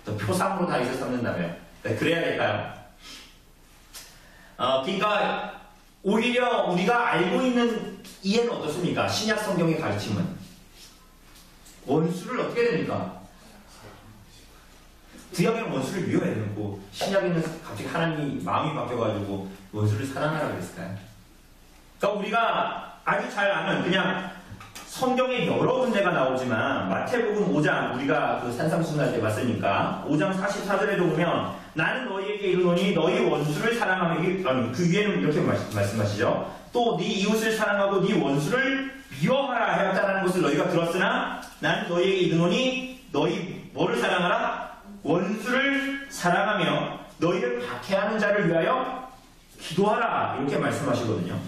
또 표상으로 다윗을 삼는다면 그래야 될까요? 그러니까 오히려 우리가 알고 있는 이해는 어떻습니까? 신약 성경의 가르침은 원수를 어떻게 됩니까? 구약에는 원수를 미워해야 되고 신약에는 갑자기 하나님이 마음이 바뀌어가지고 원수를 사랑하라고 그랬을까요? 그러니까 우리가 아주 잘 아는 그냥 성경에 여러 군데가 나오지만 마태복음 5장 우리가 그 산상수훈할 때 봤으니까 5장 44절에도 보면 나는 너희에게 이르노니 너희 원수를 사랑하며 그 위에는 이렇게 말씀하시죠. 또 네 이웃을 사랑하고 네 원수를 미워하라 하였다는 것을 너희가 들었으나 나는 너희에게 이르노니 너희 뭐를 사랑하라? 원수를 사랑하며 너희를 박해하는 자를 위하여 기도하라 이렇게 말씀하시거든요.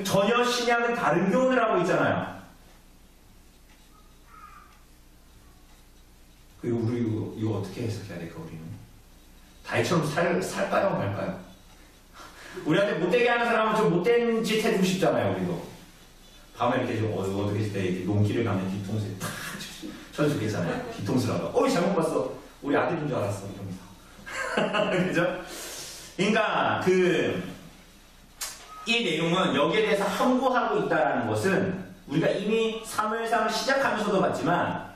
전혀 신약은 다른 교훈을 하고 있잖아요. 그리고 우리 이거 어떻게 해석해야 될까 우리는? 다윗처럼 살까요 말까요? 우리한테 못되게 하는 사람은 좀 못된 짓 해주고 싶잖아요. 우리도 밤에 이렇게 좀 어떻게 했을 때 이렇게 농기를 가면 뒤통수에 탁 쳐주겠잖아요. 뒤통수라고. 어이 잘못 봤어. 우리 아들인 줄 알았어. 이러면서. 그죠? 그러니까 이 내용은 여기에 대해서 함구하고 있다는 것은 우리가 이미 사무엘상을 시작하면서도 봤지만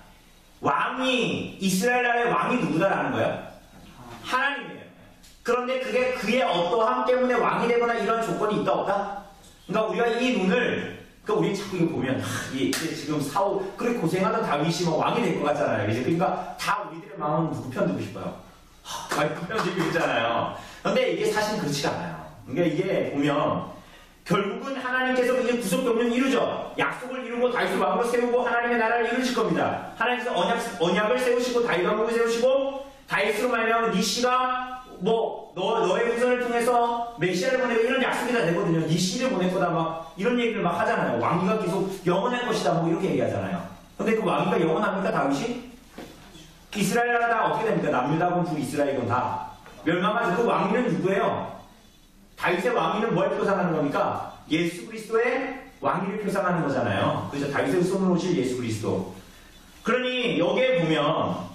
이스라엘 나라의 왕이 누구다라는 거예요? 하나님이에요. 그런데 그게 그의 어떠함 때문에 왕이 되거나 이런 조건이 있다 없다? 그러니까 우리가 이 눈을 우리 자꾸 이거 보면 이게 지금 그렇게 고생하던 다윗이 왕이 될 것 같잖아요. 이제 그러니까 다 우리들의 마음은 누구 편 두고 싶어요? 다윗 편 두고 있잖아요. 그런데 이게 사실 그렇지가 않아요. 그러니까 이게 보면 결국은 하나님께서 이제 구속경륜 이루죠. 약속을 이루고 다윗을 왕으로 세우고 하나님의 나라를 이루실 겁니다. 하나님께서 언약을 세우시고 다윗 왕국을 세우시고 다윗으로 말하면 네 씨가 너의 후손을 통해서 메시아를 보내고 이런 약속이 다 되거든요. 네 씨를 보낼 거다 막 이런 얘기를 막 하잖아요. 왕위가 계속 영원할 것이다 뭐 이렇게 얘기하잖아요. 근데 그 왕위가 영원합니까 다윗이? 이스라엘 나라 다 어떻게 됩니까? 남유다군 북이스라엘군 다 멸망하죠. 그 왕위는 누구예요? 다윗의 왕위는 뭘 표상하는 겁니까? 예수 그리스도의 왕위를 표상하는 거잖아요. 그래서 다윗의 손으로 오실 예수 그리스도. 그러니 여기에 보면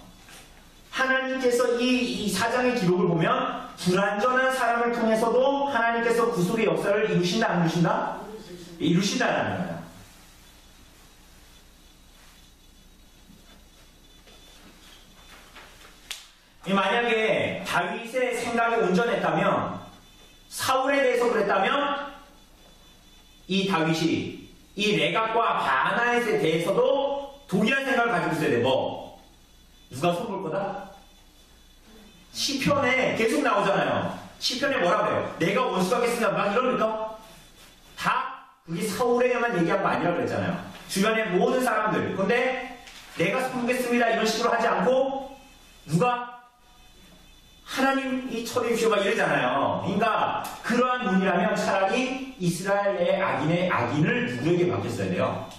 하나님께서 이 사장의 기록을 보면 불완전한 사람을 통해서도 하나님께서 구속의 역사를 이루신다 안 이루신다? 이루신다라는 거예요. 만약에 다윗의 생각이 온전했다면 사울에 대해서 그랬다면 이 다윗이 이 레갑과 바나에 대해서도 동일한 생각을 가지고 있어야 돼. 뭐? 누가 손볼 거다? 시편에 계속 나오잖아요. 시편에 뭐라고 해요? 내가 원수가 겠습니다. 막 이럽니까? 다 그게 사울에게만 얘기한 거 아니라고 그랬잖아요. 주변의 모든 사람들. 근데 내가 손보겠습니다. 이런 식으로 하지 않고 누가? 하나님이 처리해주시오 막 이러잖아요. 그러니까 그러한 분이라면 차라리 이스라엘의 악인을 누구에게 맡겼어야 돼요?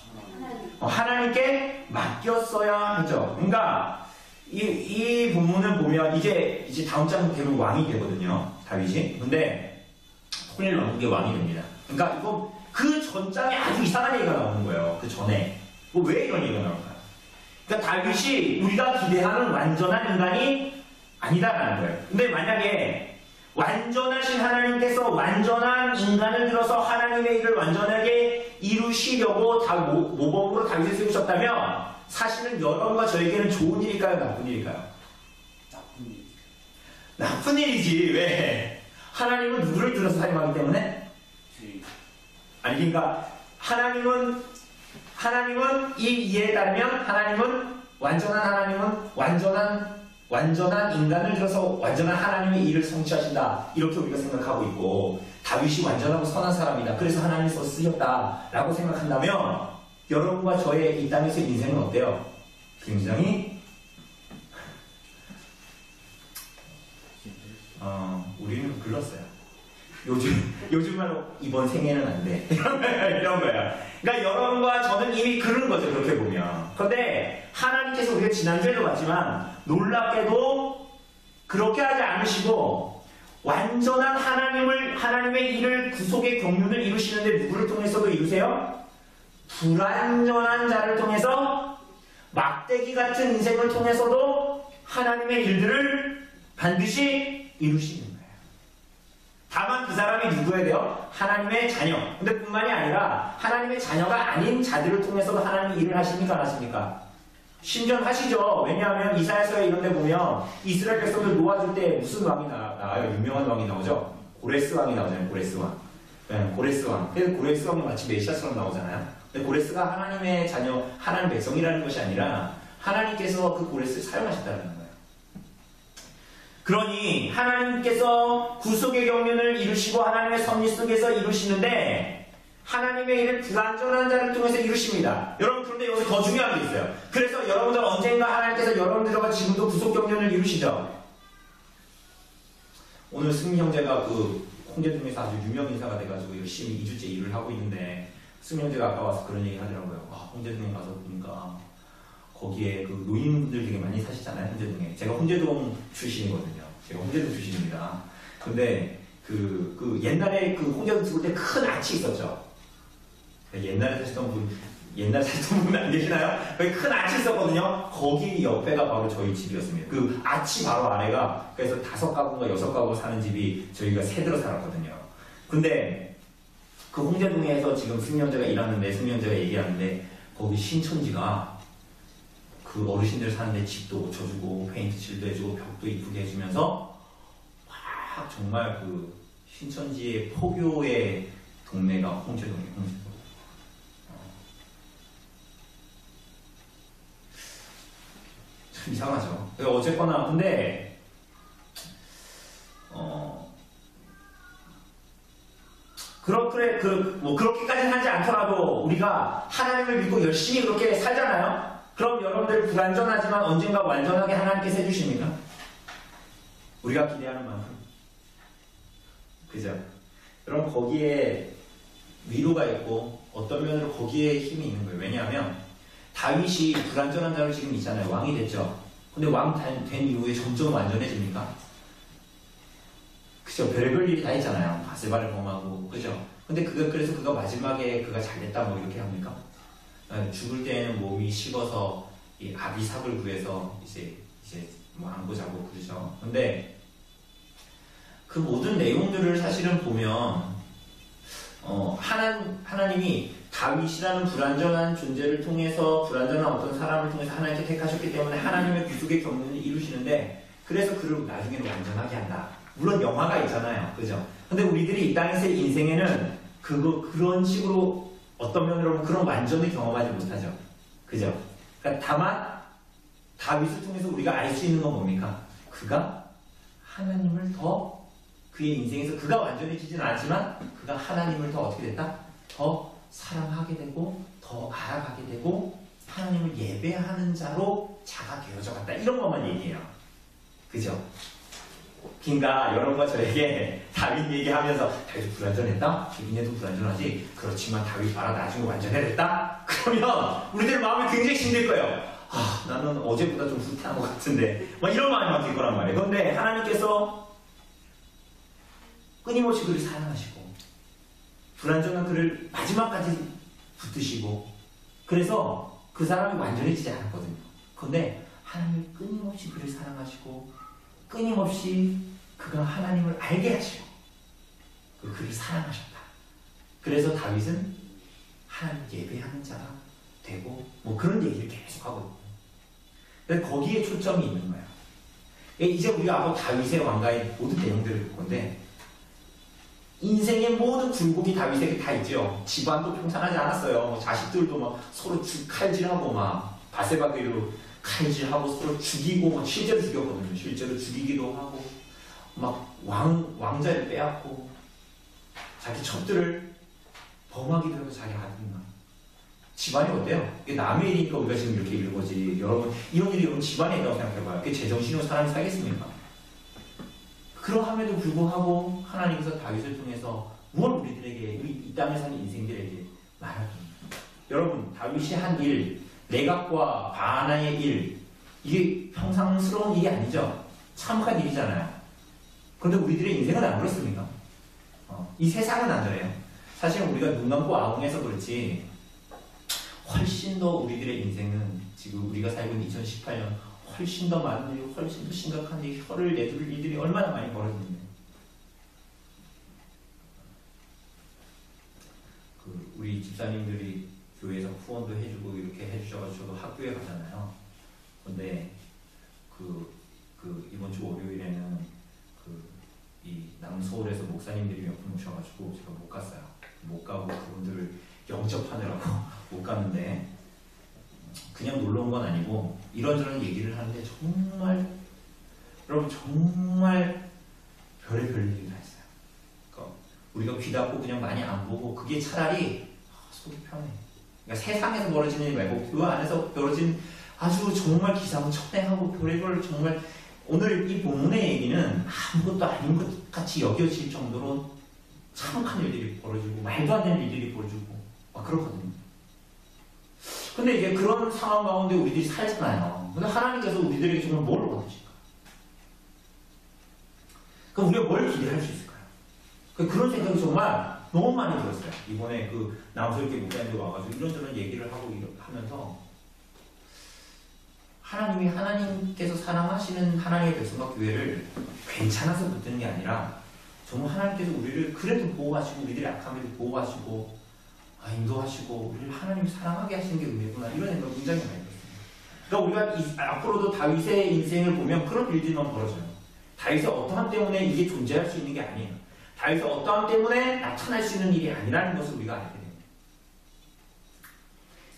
하나님께 맡겼어야 하죠. 그러니까 이 본문을 보면 이제 다음 장 되면 왕이 되거든요. 다윗이. 근데 통일 왕국의 왕이 됩니다. 그러니까 이거 그 전장에 아주 이상한 얘기가 나오는 거예요. 그 전에. 뭐 왜 이런 얘기가 나올까요? 그러니까 다윗이 우리가 기대하는 완전한 인간이 아니다라는 거예요. 근데 만약에 완전하신 하나님께서 완전한 인간을 들어서 하나님의 일을 완전하게 이루시려고 모범으로 다윗을 세우셨다면 사실은 여러분과 저에게는 좋은 일일까요? 나쁜 일일까요? 나쁜 일. 나쁜 일이지. 왜? 하나님은 누구를 들어서 사용하기 때문에? 아니 그러니까 하나님은 이 이해에 따르면 완전한 인간을 들어서 완전한 하나님의 일을 성취하신다. 이렇게 우리가 생각하고 있고 다윗이 완전하고 선한 사람이다. 그래서 하나님께서 쓰셨다라고 생각한다면 여러분과 저의 이 땅에서의 인생은 어때요? 굉장히 우리는 글렀어요. 요즘 말로 이번 생에는 안 돼. 이런 거야. 그러니까 여러분과 저는 이미 그런 거죠. 그렇게 보면. 그런데 하나님께서 우리가 지난주에도 봤지만 놀랍게도 그렇게 하지 않으시고 완전한 하나님의 일을 구속의 경륜을 이루시는데 누구를 통해서도 이루세요? 불완전한 자를 통해서 막대기 같은 인생을 통해서도 하나님의 일들을 반드시 이루시는 거예요. 다만 그 사람이 누구여야 돼요? 하나님의 자녀. 근데 뿐만이 아니라 하나님의 자녀가 아닌 자들을 통해서도 하나님이 일을 하십니까? 안 하십니까? 심지어 하시죠. 왜냐하면 이사야서에 이런 데 보면 이스라엘 백성들 놓아줄 때 무슨 왕이 나와요? 유명한 왕이 나오죠? 고레스 왕이 나오잖아요. 고레스 왕. 네, 고레스 왕. 그래서 고레스 왕이 마치 메시아처럼 나오잖아요. 근데 고레스가 하나님의 자녀, 하나님 백성이라는 것이 아니라 하나님께서 그 고레스를 사용하셨다는 거예요. 그러니 하나님께서 구속의 경륜을 이루시고 하나님의 섭리 속에서 이루시는데 하나님의 일을 불완전한 자를 통해서 이루십니다. 여러분 그런데 여기서 더 중요한 게 있어요. 그래서 여러분들 언젠가 하나님께서 여러분들과 지금도 구속 경륜을 이루시죠. 오늘 승민 형제가 그 홍제동에서 아주 유명 인사가 돼가지고 열심히 2주째 일을 하고 있는데 승민 형제가 아까 와서 그런 얘기 하더라고요. 홍제동에 가서 보니까 거기에 그 노인분들 되게 많이 사시잖아요. 홍제동에. 제가 홍제동 출신이거든요. 제가 홍제동 출신입니다. 근데 그 옛날에 그 홍제동 죽을 때 큰 아치 있었죠. 옛날에 사시던 분 안 계시나요? 거기 큰 아치 있었거든요. 거기 옆에가 바로 저희 집이었습니다. 그 아치 바로 아래가 그래서 5가구인가 6가구 사는 집이 저희가 새들어 살았거든요. 근데 그 홍제동에서 지금 승려제가 일하는데 승려제가 얘기하는데 거기 신천지가 그 어르신들 사는데 집도 고쳐주고 페인트 칠도 해주고 벽도 이쁘게 해주면서 막 정말 그 신천지의 포교의 동네가 홍제동이에요. 홍제동. 참 이상하죠. 어쨌거나 근데 그렇게까지는 하지 않더라도 우리가 하나님을 믿고 열심히 그렇게 살잖아요. 그럼 여러분들 불완전하지만 언젠가 완전하게 하나님께서 해주십니까? 우리가 기대하는 만큼. 그죠? 여러분 거기에 위로가 있고 어떤 면으로 거기에 힘이 있는 거예요. 왜냐하면 다윗이 불완전한 자로 지금 있잖아요. 왕이 됐죠. 근데 왕 된 이후에 점점 완전해집니까? 그죠? 별별 일이 다 있잖아요. 바세바를 범하고 그죠? 근데 그래서 그가 마지막에 그가 잘 됐다 뭐 이렇게 합니까? 죽을 때에는 몸이 식어서 이 아비삭을 구해서 이제 뭐 안고 자고 그러죠. 근데 그 모든 내용들을 사실은 보면 하나님이 다윗이라는 불완전한 존재를 통해서 불완전한 어떤 사람을 통해서 하나님께 택하셨기 때문에 하나님의 구속의 경륜을 이루시는데 그래서 그를 나중에는 완전하게 한다. 물론 영화가 있잖아요. 그죠? 근데 우리들이 이 땅에서의 인생에는 그런 식으로 어떤 면으로 보면 그런 완전히 경험하지 못하죠. 그죠? 그러니까 다만 다윗을 통해서 우리가 알 수 있는 건 뭡니까? 그가 하나님을 더 그의 인생에서 그가 완전해지진 않지만 그가 하나님을 더 어떻게 됐다? 더 사랑하게 되고 더 알아가게 되고 하나님을 예배하는 자로 자가 되어져 갔다. 이런 것만 얘기해요. 그죠? 그러니까 여러분과 저에게 다윗 얘기하면서 다윗도 불완전했다? 니네도 불완전하지? 그렇지만 다윗 봐라 나중에 완전해졌다? 그러면 우리들 마음이 굉장히 힘들 거예요. 아, 나는 어제보다 좀 후퇴한 것 같은데 막 이런 마음이 막 들 거란 말이에요. 그런데 하나님께서 끊임없이 그를 사랑하시고 불완전한 그를 마지막까지 붙드시고 그래서 그 사람이 완전해지지 않았거든요. 그런데 하나님이 끊임없이 그를 사랑하시고 끊임없이 그가 하나님을 알게 하시고 그를 사랑하셨다. 그래서 다윗은 하나님 예배하는 자가 되고 뭐 그런 얘기를 계속 하거든요. 그래서 거기에 초점이 있는 거예요. 이제 우리가 앞으로 다윗의 왕가의 모든 내용들을 볼 건데 인생의 모든 굴곡이 다윗에게 다 있죠. 집안도 평탄하지 않았어요. 뭐 자식들도 막 서로 칼질하고 막 바세바기로 칼질하고 서로 죽이고 막 실제로 죽였거든요. 실제로 죽이기도 하고 막 왕자를 빼앗고 자기 첩들을 범하기도 하고 자기 아들이나 집안이 어때요? 이게 남의 일이니까 우리가 지금 이렇게 읽는 거지. 여러분 이런 일이 여러분 집안에 있다고 생각해봐요. 그게 제정신으로 사람이 살겠습니까? 그러함에도 불구하고 하나님께서 다윗을 통해서 무엇 우리들에게 이 땅에 사는 인생들에게 말합니다. 여러분 다윗이 한 일, 내각과 바나의 일 이게 평상스러운 일이 아니죠. 참혹한 일이잖아요. 그런데 우리들의 인생은 안 그렇습니까? 이 세상은 안 그래요. 사실 우리가 눈 감고 아웅해서 그렇지 훨씬 더 우리들의 인생은 지금 우리가 살고 있는 2018년 훨씬 더 많은 일이 훨씬 더 심각한 일, 혀를 내두를 일들이 얼마나 많이 벌어지는데 우리 집사님들이 교회에서 후원도 해주고 이렇게 해주셔가지고 저도 학교에 가잖아요. 근데 이번 주 월요일에는 이 남서울에서 목사님들이 몇 분 오셔가지고 제가 못 갔어요. 못 가고 그분들을 영접하느라고 못 갔는데 그냥 놀러 온 건 아니고 이런저런 얘기를 하는데 정말 여러분 정말 별의별 얘기를 했어요. 그러니까 우리가 귀 닫고 그냥 많이 안 보고 그게 차라리 속이 편해. 그러니까 세상에서 벌어지는 일 말고 그 안에서 벌어진 아주 정말 기상천외하고 별의별 정말 오늘 이 본문의 얘기는 아무것도 아닌 것 같이 여겨질 정도로 참혹한 일들이 벌어지고 말도 안 되는 일들이 벌어지고 막 그렇거든요. 근데 이제 그런 상황 가운데 우리들이 살잖아요. 근데 하나님께서 우리들에게 정말 뭘 원하실까? 그럼 우리가 뭘 기대할 수 있을까요? 그런 생각이 정말 너무 많이 들었어요. 이번에 남서울교 목사님들 와가지고 이런저런 얘기를 하고 하면서 하나님께서 사랑하시는 하나님의 백성과 교회를 괜찮아서 붙드는 게 아니라 정말 하나님께서 우리를 그래도 보호하시고 우리들의 약함에도 보호하시고 인도하시고 우리를 하나님이 사랑하게 하시는 게 은혜구나 이런 생각이 굉장히 많이 들었습니다. 그러니까 우리가 앞으로도 다윗의 인생을 보면 그런 일들만 벌어져요. 다윗의 어떠함 때문에 이게 존재할 수 있는 게 아니에요. 다윗의 어떠함 때문에 나타날 수 있는 일이 아니라는 것을 우리가 알게 됩니다.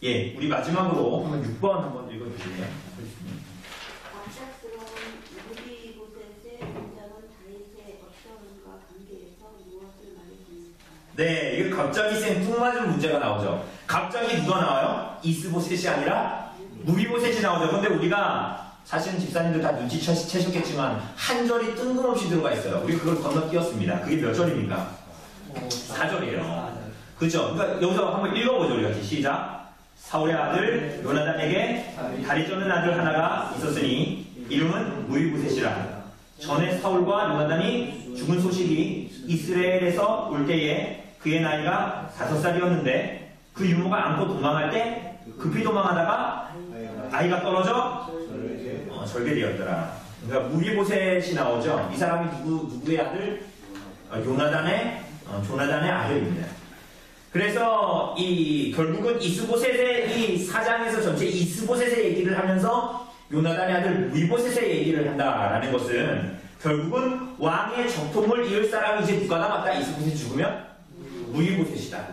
예, 우리 마지막으로 한번 6번 한번 읽어주실래요? 갑작스러운 무비보셋의 문장은 다윗의 어떠함과 관계에서 무엇을 말해줍니까? 네, 이게 갑자기 생뚱맞은 문제가 나오죠. 갑자기 누가 나와요? 이스보셋이 아니라 무비보셋이 나오죠. 그런데 우리가 사실은 집사님들 다 눈치채셨겠지만 한 절이 뜬금없이 들어가 있어요. 우리 그걸 건너뛰었습니다. 그게 몇 절입니까? 4절이에요. 그렇죠? 그러니까 여기서 한번 읽어보죠. 우리 같이 시작. 사울의 아들 요나단에게 다리 쩌는 아들 하나가 있었으니 이름은 무비보셋이라. 전에 사울과 요나단이 죽은 소식이 이스라엘에서 올 때에 그의 나이가 5살이었는데 그 유모가 안고 도망할 때 급히 도망하다가 아이가 떨어져 절개되었더라. 그러니까 무비보셋이 나오죠. 이 사람이 누구의 아들? 조나단의 아들입니다. 그래서 결국은 이스보셋의 이 사장에서 전체 이스보셋의 얘기를 하면서 요나단의 아들 무비보셋의 얘기를 한다라는 것은 결국은 왕의 적통을 이을 사람이 이제 누가 남았다? 이스보셋이 죽으면 무이보셋이다.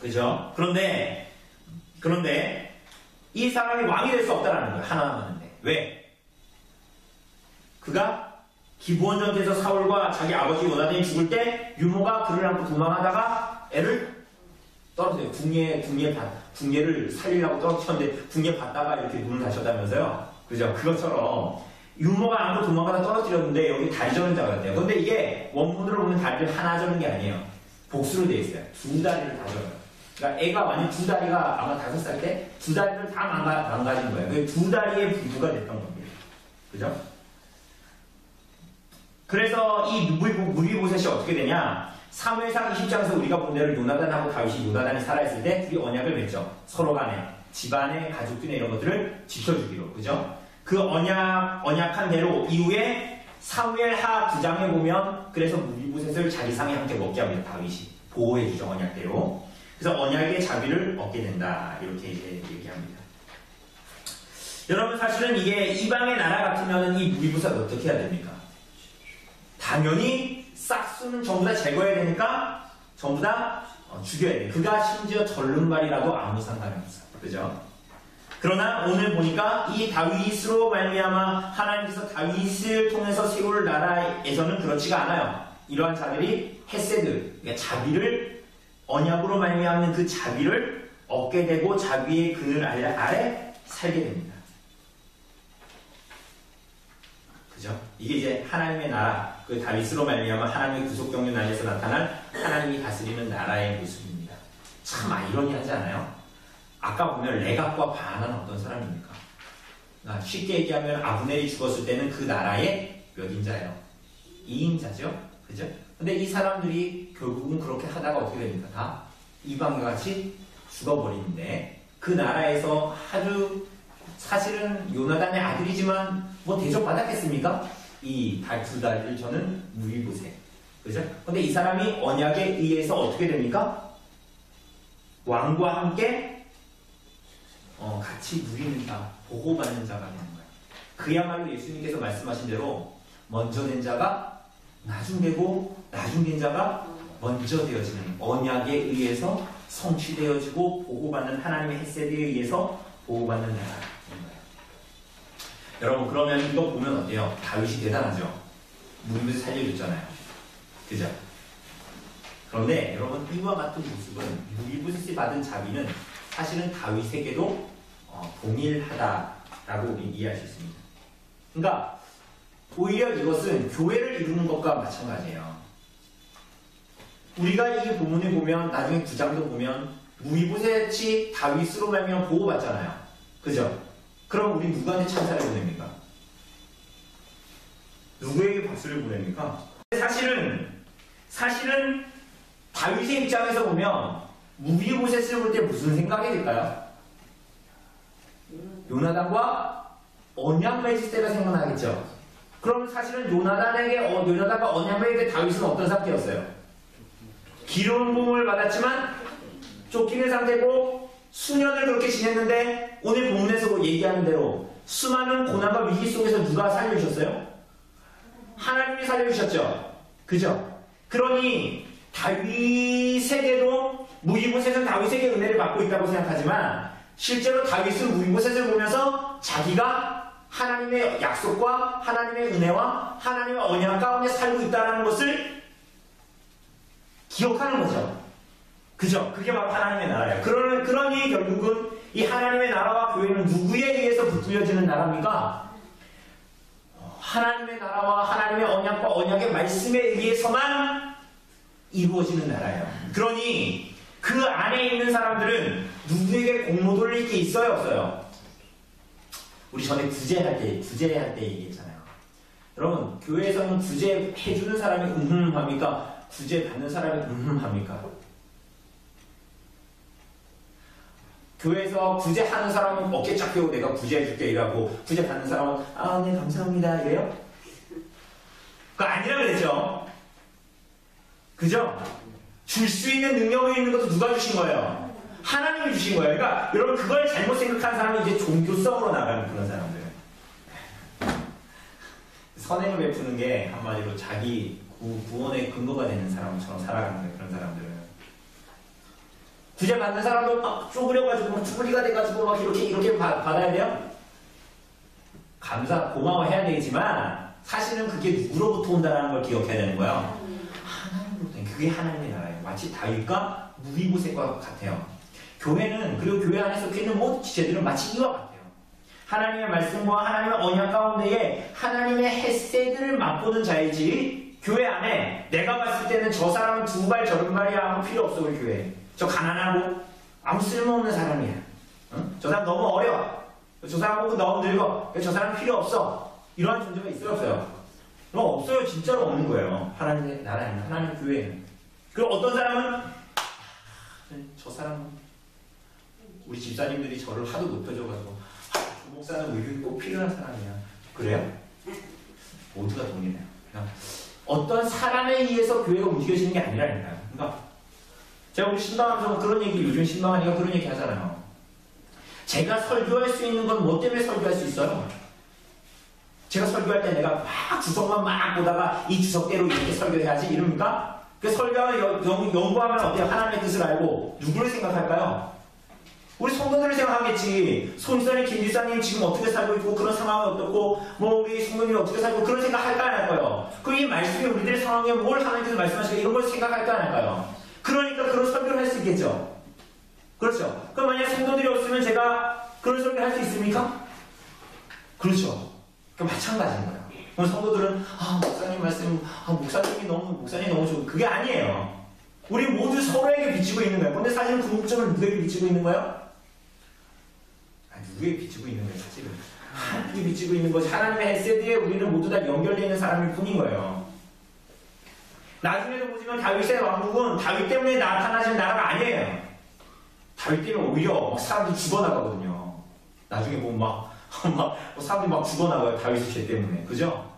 그죠? 그런데 이 사람이 왕이 될 수 없다라는 거예요. 하나 남았는데. 왜? 그가 기브온 전투에서 사울과 자기 아버지 요나단이 죽을 때 유모가 그를 안고 도망하다가 애를 떨어뜨려요. 궁예를 살리려고 떨어뜨렸는데 궁예 받다가 이렇게 눈을 다쳤다면서요. 그죠? 그것처럼 유모가 안고 도망가다 떨어뜨렸는데 여기 다리 저는 자가 같아요. 근데 이게 원문으로 보면 다리를 하나 저는 게 아니에요. 복수로 되어 있어요. 두 다리를 다 저어요. 그러니까 애가 만약 두 다리가 아마 5살 때 두 다리를 다 망가진 거예요. 그 두 다리의 부부가 됐던 겁니다. 그죠? 그래서 이 무비보셋이 어떻게 되냐? 사무엘상 20장에서 우리가 본 대로 요나단하고 다윗이 요나단이 살아있을 때 둘이 언약을 맺죠. 서로 간에 집안의 가족들이나 이런 것들을 지켜주기로. 그죠? 그 언약한 대로 이후에 사무엘하 9장에 보면 그래서 무비보셋을 자기 상에 함께 먹게 합니다. 다윗이 보호해주죠. 언약대로. 그래서 언약의 자비를 얻게 된다. 이렇게 이제 얘기합니다. 여러분 사실은 이게 이방의 나라 같으면 이 무비보셋 어떻게 해야 됩니까? 당연히 싹수는 전부 다 제거해야 되니까 전부 다 죽여야 돼. 그가 심지어 절름발이라도 아무 상관이 없어. 그죠? 그러나 오늘 보니까 이 다윗으로 말미암아 하나님께서 다윗을 통해서 세울 나라에서는 그렇지가 않아요. 이러한 자들이 헤세드, 그러니까 자비를 언약으로 말미암는 그 자비를 얻게 되고 자비의 그늘 아래 살게 됩니다. 그죠? 이게 이제 하나님의 나라, 그 다윗으로 말미암아 하나님의 구속 경륜 안에서 나타난 하나님이 다스리는 나라의 모습입니다. 참 아이러니하지 않아요? 아까 보면 레갑과 바하나는 어떤 사람입니까? 그러니까 쉽게 얘기하면 아브넬이 죽었을 때는 그 나라의 몇 인자예요? 2인자죠? 그죠? 근데 이 사람들이 결국은 그렇게 하다가 어떻게 됩니까? 다 이방과 같이 죽어버리는데 그 나라에서 아주 사실은 요나단의 아들이지만 뭐 대접받았겠습니까? 이 두 다리를 저는 무비보셋. 그죠? 근데 이 사람이 언약에 의해서 어떻게 됩니까? 왕과 함께 같이 누리는 자, 보호받는 자가 되는 거예요. 그야말로 예수님께서 말씀하신 대로 먼저 된 자가 나중 되고 나중 된 자가 먼저 되어지는 언약에 의해서 성취되어지고 보호받는 하나님의 헤세드에 의해서 보호받는 나라인 거예요. 여러분 그러면 이거 보면 어때요? 다윗이 대단하죠? 무비보셋 살려줬잖아요. 그죠? 그런데 여러분 이와 같은 모습은 무비보셋이 받은 자비는 사실은 다윗에게도 동일하다라고 우리 이해할 수 있습니다. 그러니까 오히려 이것은 교회를 이루는 것과 마찬가지예요. 우리가 이 본문을 보면 나중에 9장도 보면 무비보셋이 다윗으로 말미암아 보호받잖아요. 그죠? 그럼 우리 누구한테 찬사를 보냅니까? 누구에게 박수를 보냅니까? 사실은 다윗의 입장에서 보면 무비보셋을 볼 때 무슨 생각이 들까요? 요나단과 언약 맺을 때가 생각나겠죠. 그럼 사실은 요나단과 언약 맺을 때 다윗은 어떤 상태였어요? 기름 부음을 받았지만 쫓기는 상태고 수년을 그렇게 지냈는데 오늘 본문에서 얘기하는 대로 수많은 고난과 위기 속에서 누가 살려주셨어요? 하나님이 살려주셨죠. 그죠? 그러니 다윗에게도 무비보셋은 다윗에게 은혜를 받고 있다고 생각하지만 실제로 다윗은 무비보셋을 보면서 자기가 하나님의 약속과 하나님의 은혜와 하나님의 언약 가운데 살고 있다는 것을 기억하는 거죠. 그죠? 그게 바로 하나님의 나라예요. 그러니 결국은 이 하나님의 나라와 교회는 누구에 의해서 붙들려지는 나라입니까? 하나님의 나라와 하나님의 언약과 언약의 말씀에 의해서만 이루어지는 나라예요. 그러니 그 안에 있는 사람들은 누구에게 공로 돌릴 게 있어요? 없어요? 우리 전에 구제할 때 얘기했잖아요. 여러분 교회에서는 구제해주는 사람이 합니까? 구제받는 사람이 합니까? 교회에서 구제하는 사람은 어깨 쫙 펴고 내가 구제해줄게 이라고 구제받는 사람은 네 감사합니다 이래요? 그거 아니라 그랬죠. 그죠? 줄 수 있는 능력이 있는 것도 누가 주신 거예요? 하나님이 주신 거예요. 그러니까 여러분 그걸 잘못 생각한 사람이 이제 종교성으로 나가는 그런 사람들. 선행을 베푸는 게 한마디로 자기 구원의 근거가 되는 사람처럼 살아가는 거예요. 그런 사람들은. 구제 받는 사람도 막 쪼그려가지고 막 쭈그리가 돼가지고 막 이렇게 받아야 돼요? 고마워해야 되지만 사실은 그게 누구로부터 온다는 걸 기억해야 되는 거예요. 하나님으로부터. 그게 하나님의 나라예요. 마치 다윗과 무비보셋과 같아요. 교회는, 그리고 교회 안에 속해 있는 모든 지체들은 마치 이와 같아요. 하나님의 말씀과 하나님의 언약 가운데에 하나님의 헤세드를 맛보는 자이지, 교회 안에 내가 봤을 때는 저 사람은 두 발 저른 발이 아무 필요 없어. 우리 교회 저 가난하고 아무 쓸모없는 사람이야. 응? 저 사람 너무 어려워. 저 사람 보고 너무 늙어. 저 사람 필요 없어. 이러한 존재가 있어요, 없어요? 그럼 없어요. 진짜로 없는 거예요. 하나님의 나라에는, 하나님의 교회에는. 그리고 어떤 사람은 저 사람은 우리 집사님들이 저를 하도 높여줘가지고 조 목사는 우리 꼭 필요한 사람이야. 그래요? 모두가 동일해요. 그러니까 어떤 사람에 의해서 교회가 움직여지는 게 아니라니까요. 그러니까 제가 우리 신방하면서 그런 얘기, 요즘 신방하니까 그런 얘기 하잖아요. 제가 설교할 수 있는 건 뭐 때문에 설교할 수 있어요? 제가 설교할 때 내가 막 주석만 막 보다가 이 주석대로 이렇게 설교해야지 이럽니까? 그 설교하면 연구하면 어때요? 하나님의 뜻을 알고 누구를 생각할까요? 우리 성도들을 생각하겠지. 손선이 김지사님 지금 어떻게 살고 있고 그런 상황이 어떻고 뭐 우리 성도님이 어떻게 살고 그런 생각 할까 안 할까요? 그럼 이 말씀이 우리들의 상황에 뭘 하나님께서 말씀하시고 이런 걸 생각할까 안 할까요? 그러니까 그런 설교를 할 수 있겠죠. 그렇죠. 그럼 만약 성도들이 없으면 제가 그런 설교를 할 수 있습니까? 그렇죠. 마찬가지인 거예요. 그럼 성도들은 목사님 말씀, 목사님이 너무 좋은 그게 아니에요. 우리 모두 서로에게 비치고 있는 거예요. 근데 사실은 궁극적으로 누구에게 비치고 있는 거예요? 누구에게 비치고 있는 거예요? 사실은 하나님께 비치고 있는 것이 하나님의 헤세드에 우리는 모두 다 연결되어 있는 사람일 뿐인 거예요. 나중에도 보시면 다윗의 왕국은 다윗 때문에 나타나신 나라가 아니에요. 다윗 때문에 오히려 사람들이 죽어나가거든요. 나중에 보면 사람들이 막 죽어나가요. 다윗의 죄 때문에. 그죠?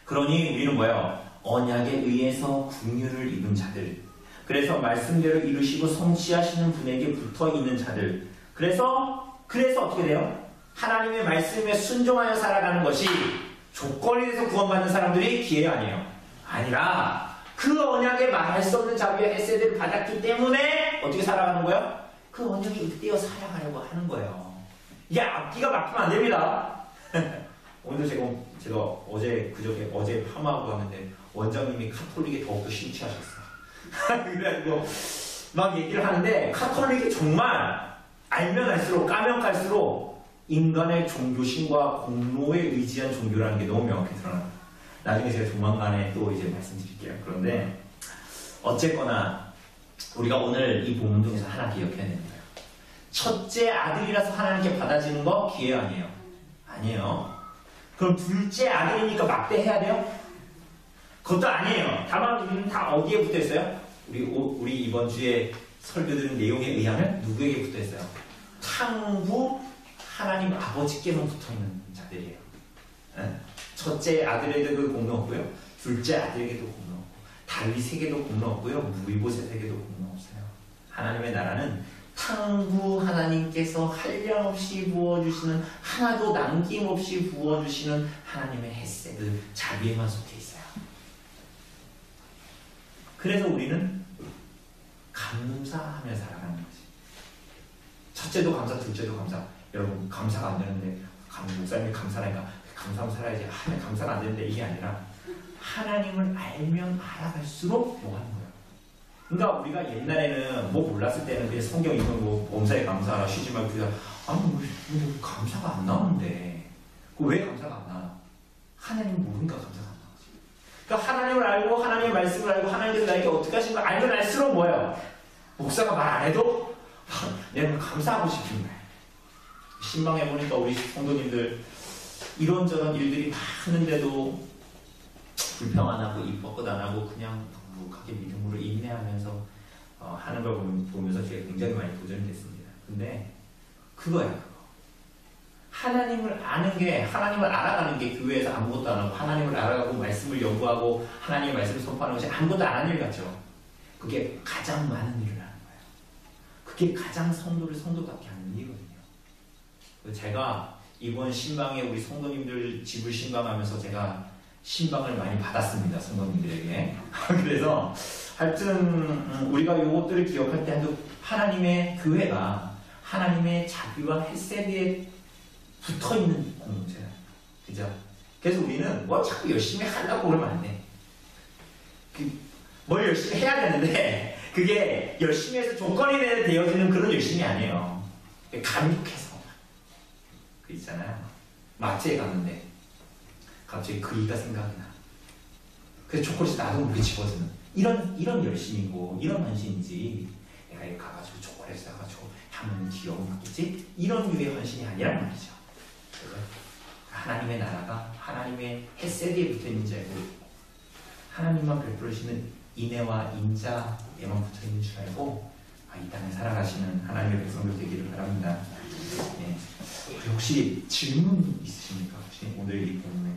그러니 우리는 뭐예요? 언약에 의해서 긍휼을 입은 자들. 그래서 말씀대로 이루시고 성취하시는 분에게 붙어있는 자들. 그래서 어떻게 돼요? 하나님의 말씀에 순종하여 살아가는 것이 조건이 돼서 구원받는 사람들이 기회 아니에요. 아니라 그 언약에 말할 수 없는 자비와 헤세드를 받았기 때문에 어떻게 살아가는 거예요? 그 언약에 잇대어 살아가려고 하는 거예요. 이게 앞뒤가 막히면 안 됩니다. 오늘도 제가 어제 파마하고 하는데 원장님이 카톨릭에 더욱더 심취하셨어요. 그래가지고 막 얘기를 하는데 카톨릭이 정말 알면 알수록 까면 깔수록 인간의 종교심과 공로에 의지한 종교라는 게 너무 명확히 드러납니다. 나중에 제가 조만간에 또 이제 말씀드릴게요. 그런데 어쨌거나 우리가 오늘 이 본문 중에서 하나 기억해야 됩니다. 첫째 아들이라서 하나님께 받아지는 거 기회 아니에요. 아니에요. 그럼 둘째 아들이니까 막대해야 돼요? 그것도 아니에요. 다만 우리는 다 어디에 붙어 있어요? 우리 이번 주에 설교 들은 내용에 의하면 누구에게 붙어 있어요? 탕부 하나님 아버지께만 붙어 있는 자들이에요. 네? 첫째 아들에게도 공로 없고요. 둘째 아들에게도 공로 없고 다윗에게도 공로 없고요. 무비보셋에게도 공로 없어요. 하나님의 나라는 탕부 하나님께서 한량없이 부어주시는 하나도 남김없이 부어주시는 하나님의 헤세드 자비에만 속해 있어요. 그래서 우리는 감사하며 살아가는 거지. 첫째도 감사, 둘째도 감사. 여러분 감사가 안 되는데 목사님이 감사하니까 감사하면 살아야지. 감사가 안 되는데 이게 아니라 하나님을 알면 알아갈수록 뭐 하는 거예요. 그러니까 우리가 옛날에는 뭐 몰랐을 때는 그냥 성경 읽으면 뭐 범사에 감사하라 쉬지 말고 그냥 왜 감사가 안 나오는데 왜 감사가 안 나? 하나님 모르니까 감사가 안 나오지. 그러니까 하나님을 알고 하나님의 말씀을 알고 하나님께서 나에게 어떻게 하신 걸 알면 알수록 뭐예요? 목사가 말 안 해도 내가 감사하고 싶은 거예요. 신방에 보니까 우리 성도님들 이런저런 일들이 많은데도 불평 안 하고 입 뻗긋 안 하고 그냥 묵묵하게 믿음으로 인내하면서 하는 걸 보면서 제가 굉장히 많이 도전이 됐습니다. 근데 그거야 그거. 하나님을 아는 게, 하나님을 알아가는 게 교회에서 아무것도 안 하고 하나님을 알아가고 말씀을 연구하고 하나님의 말씀을 선포하는 것이 아무것도 안 하는 일 같죠. 그게 가장 많은 일을 하는 거예요. 그게 가장 성도를 성도답게 하는 일이거든요. 제가 이번 신방에 우리 성도님들 집을 신방하면서 제가 신방을 많이 받았습니다. 성도님들에게. 그래서 하여튼 우리가 요것들을 기억할 때 하나님의 교회가 하나님의 자비와 햇세비에 붙어있는 공동체다. 그죠? 그래서 우리는 뭐 자꾸 열심히 하려고 그러면 안 돼. 뭘 열심히 해야 되는데 그게 열심히 해서 조건이 되어지는 그런 열심이 아니에요. 감격해서. 그 있잖아요. 마트에 갔는데 갑자기 그이가 생각이 나. 그래서 초콜릿이 나도 모르게 집어드는 이런 열심이고 이런 헌신이지. 내가 여기 가가지고 초콜릿 사가지고 하면 귀여운 거겠지? 이런 류의 헌신이 아니란 말이죠. 그래서 하나님의 나라가 하나님의 햇세비에 붙어있는 줄 알고 하나님만 베풀으시는 인애와 인자에만 붙어있는 줄 알고 이 땅에 살아가시는 하나님의 백성들 되기를 바랍니다. 네. 혹시 질문 있으십니까? 혹시 오늘 이 부분에